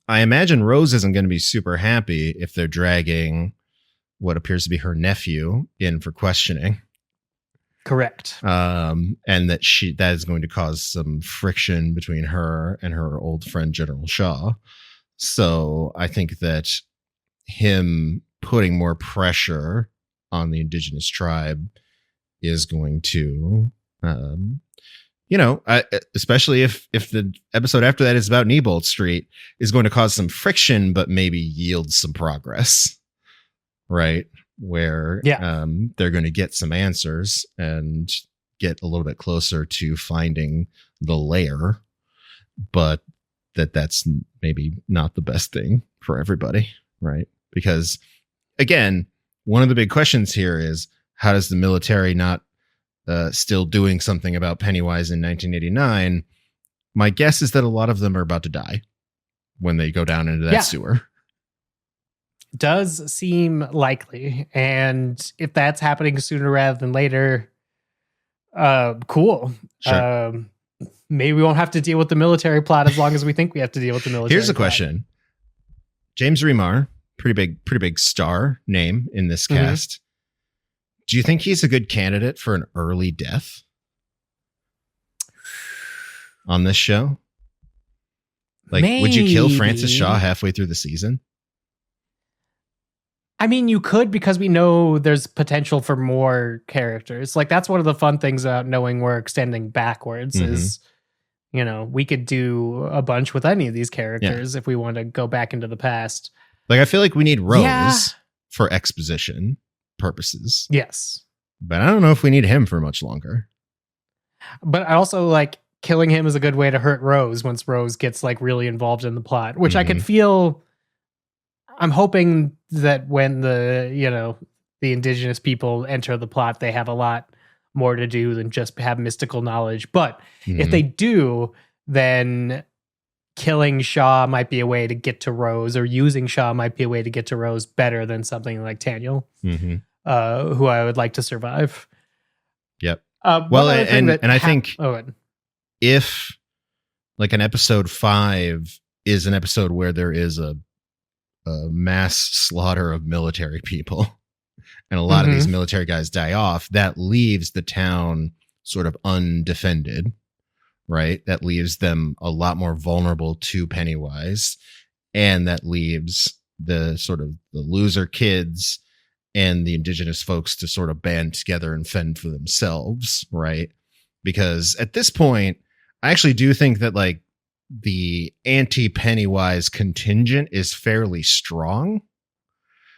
I imagine Rose isn't going to be super happy if they're dragging what appears to be her nephew in for questioning. Correct. And that is going to cause some friction between her and her old friend General Shaw. So I think that him putting more pressure on the indigenous tribe is going to, especially if the episode after that is about Neibolt Street, is going to cause some friction, but maybe yield some progress, right? Where they're going to get some answers and get a little bit closer to finding the lair, but that's maybe not the best thing for everybody, right? Because again, one of the big questions here is, how does the military not still doing something about Pennywise in 1989? My guess is that a lot of them are about to die when they go down into that sewer. Does seem likely. And if that's happening sooner rather than later, cool. Sure. Maybe we won't have to deal with the military plot as long as we think we have to deal with the military. Here's a question. James Remar, pretty big star name in this cast. Do you think he's a good candidate for an early death on this show? Like, would you kill Francis Shaw halfway through the season? I mean, you could, because we know there's potential for more characters. Like, that's one of the fun things about knowing we're extending backwards is, we could do a bunch with any of these characters if we want to go back into the past. Like, I feel like we need Rose for exposition purposes. Yes. But I don't know if we need him for much longer. But I also like killing him is a good way to hurt Rose once Rose gets like really involved in the plot, which I could feel. I'm hoping that when the indigenous people enter the plot, they have a lot more to do than just have mystical knowledge. But if they do, then killing Shaw might be a way to get to Rose, or using Shaw might be a way to get to Rose better than something like Daniel, who I would like to survive. Yep. I think if like an episode 5 is an episode where there is a mass slaughter of military people and a lot of these military guys die off, that leaves the town sort of undefended, right? That leaves them a lot more vulnerable to Pennywise, and that leaves the sort of the loser kids and the indigenous folks to sort of band together and fend for themselves, right? Because at this point, I actually do think that like the anti-Pennywise contingent is fairly strong,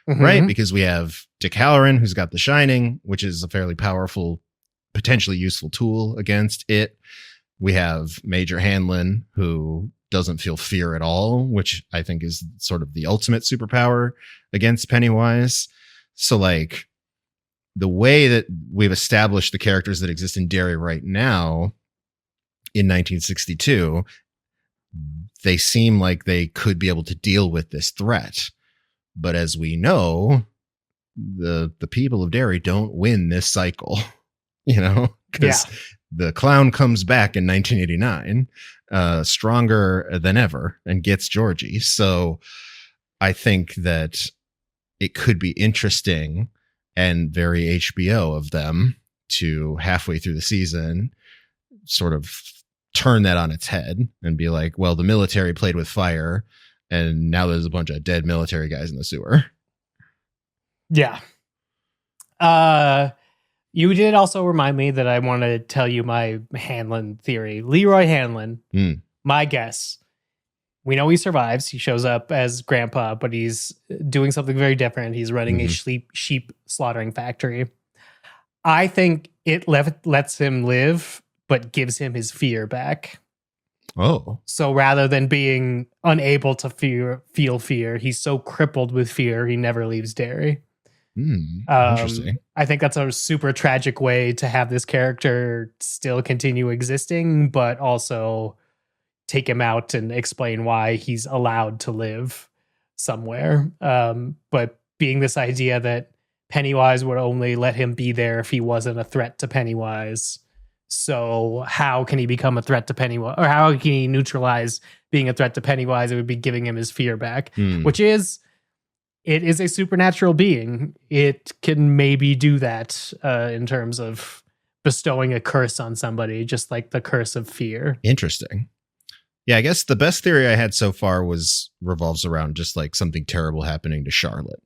right? Because we have Dick Halloran, who's got the Shining, which is a fairly powerful, potentially useful tool against it. We have Major Hanlon, who doesn't feel fear at all, which I think is sort of the ultimate superpower against Pennywise. So like the way that we've established the characters that exist in Derry right now in 1962, they seem like they could be able to deal with this threat. But as we know, the people of Derry don't win this cycle, because the clown comes back in 1989, stronger than ever, and gets Georgie. So I think that it could be interesting and very HBO of them to halfway through the season sort of turn that on its head and be like, well, the military played with fire and now there's a bunch of dead military guys in the sewer. Yeah. You did also remind me that I want to tell you my Hanlon theory. Leroy Hanlon, my guess. We know he survives. He shows up as grandpa, but he's doing something very different. He's running a sheep slaughtering factory. I think it lets him live, but gives him his fear back. Oh. So rather than being unable to feel fear, he's so crippled with fear, he never leaves Derry. Interesting. I think that's a super tragic way to have this character still continue existing, but also take him out and explain why he's allowed to live somewhere. But being this idea that Pennywise would only let him be there if he wasn't a threat to Pennywise. So how can he become a threat to Pennywise? Or how can he neutralize being a threat to Pennywise? It would be giving him his fear back, which is, it is a supernatural being. It can maybe do that in terms of bestowing a curse on somebody, just like the curse of fear. Interesting. Yeah, I guess the best theory I had so far revolves around just like something terrible happening to Charlotte.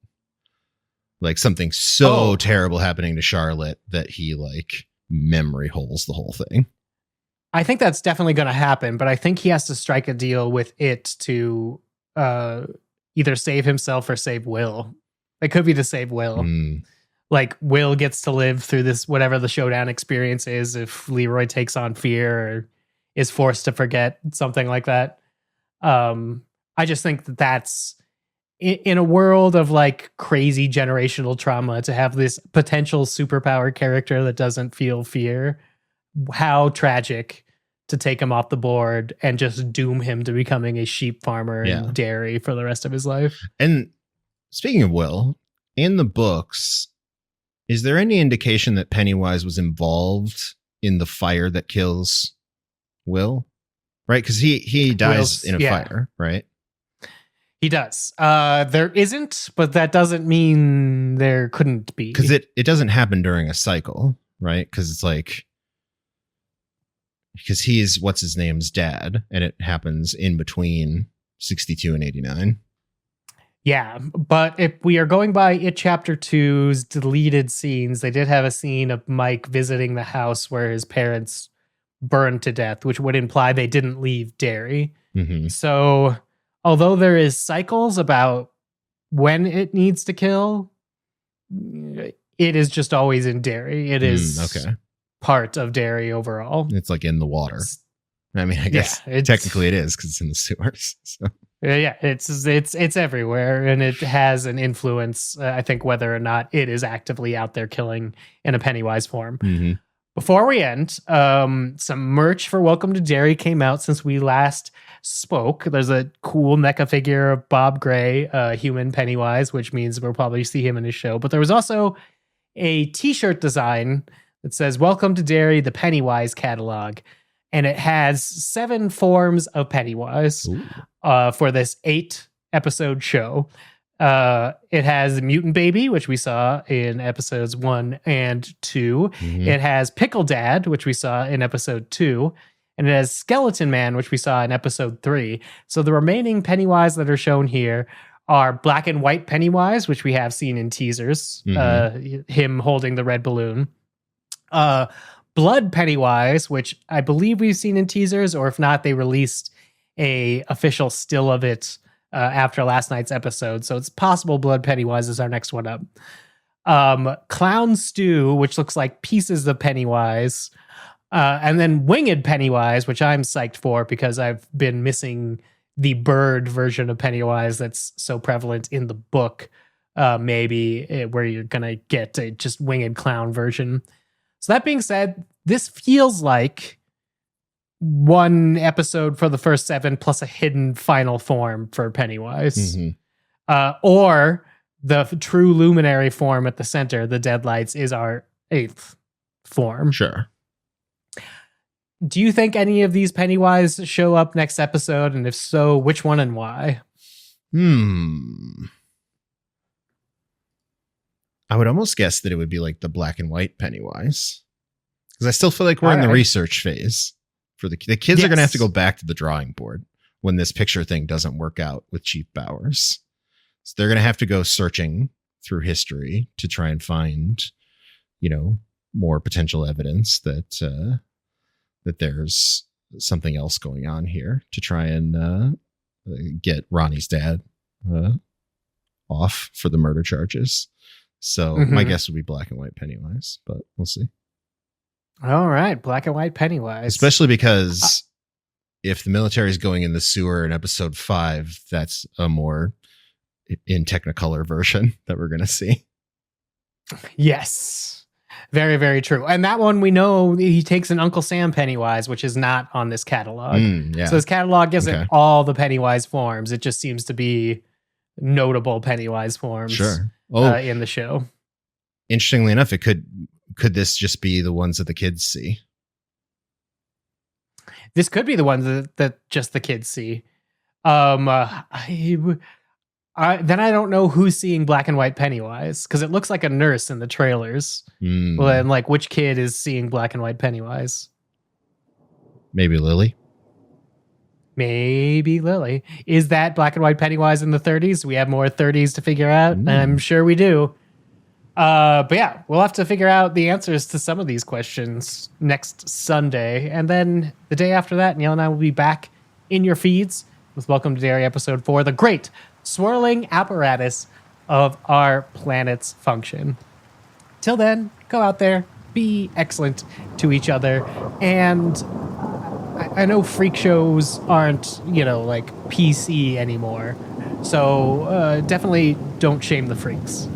Like something so terrible happening to Charlotte that he like memory holes the whole thing. I think that's definitely going to happen, but I think he has to strike a deal with it to either save himself or save Will. It could be to save Will. Like Will gets to live through this, whatever the showdown experience is, if Leroy takes on fear or is forced to forget, something like that. I just think that's in a world of like crazy generational trauma, to have this potential superpower character that doesn't feel fear. How tragic to take him off the board and just doom him to becoming a sheep farmer in Derry for the rest of his life. And speaking of Will, in the books, is there any indication that Pennywise was involved in the fire that kills Will? Right? Because he dies in a fire, right? He does. There isn't, but that doesn't mean there couldn't be. Because it doesn't happen during a cycle, right? Because it's like, because he's what's his name's dad, and it happens in between 62 and 89. Yeah, but if we are going by It Chapter 2's deleted scenes, they did have a scene of Mike visiting the house where his parents burned to death, which would imply they didn't leave Derry. So although there is cycles about when it needs to kill, it is just always in Derry. It is part of Derry overall. It's like in the water. I mean, I guess technically it is because it's in the sewers. So. Yeah, it's everywhere, and it has an influence. I think whether or not it is actively out there killing in a Pennywise form. Before we end, some merch for Welcome to Derry came out since we last spoke. There's a cool mecha figure of Bob Gray, human Pennywise, which means we'll probably see him in his show. But there was also a t-shirt design that says Welcome to Derry, the Pennywise catalog. And it has 7 forms of Pennywise for this 8-episode show. It has Mutant Baby, which we saw in episodes 1 and 2. It has Pickle Dad, which we saw in episode 2. And it has Skeleton Man, which we saw in episode 3. So the remaining Pennywise that are shown here are Black and White Pennywise, which we have seen in teasers. Him holding the red balloon. Blood Pennywise, which I believe we've seen in teasers, or if not, they released a official still of it after last night's episode. So it's possible Blood Pennywise is our next one up. Clown Stew, which looks like pieces of Pennywise. And then Winged Pennywise, which I'm psyched for because I've been missing the bird version of Pennywise that's so prevalent in the book. Maybe where you're going to get a just winged clown version. So that being said, this feels like one episode for the first 7 plus a hidden final form for Pennywise. Or the true luminary form at the center, the Deadlights, is our 8th form. Sure. Do you think any of these Pennywise show up next episode? And if so, which one and why? I would almost guess that it would be like the black and white Pennywise. Because I still feel like we're in the research phase. For the kids are going to have to go back to the drawing board when this picture thing doesn't work out with Chief Bowers. So they're going to have to go searching through history to try and find, more potential evidence that that there's something else going on here to try and get Ronnie's dad off for the murder charges. So my guess would be black and white Pennywise, but we'll see. All right, black and white Pennywise. Especially because if the military is going in the sewer in episode 5, that's a more in Technicolor version that we're going to see. Yes. Very, very true. And that one, we know he takes an Uncle Sam Pennywise, which is not on this catalog. So this catalog isn't all the Pennywise forms. It just seems to be notable Pennywise forms in the show. Interestingly enough, it could this just be the ones that the kids see? This could be the ones that just the kids see. Then I don't know who's seeing black and white Pennywise, because it looks like a nurse in the trailers. Well, and like, which kid is seeing black and white Pennywise? Maybe Lily. Maybe Lily. Is that black and white Pennywise in the 30s? We have more 30s to figure out. I'm sure we do. But yeah, we'll have to figure out the answers to some of these questions next Sunday. And then the day after that, Neil and I will be back in your feeds with Welcome to Derry episode 4, the great swirling apparatus of our planet's function. Till then, go out there, be excellent to each other. And I know freak shows aren't, like PC anymore. So definitely don't shame the freaks.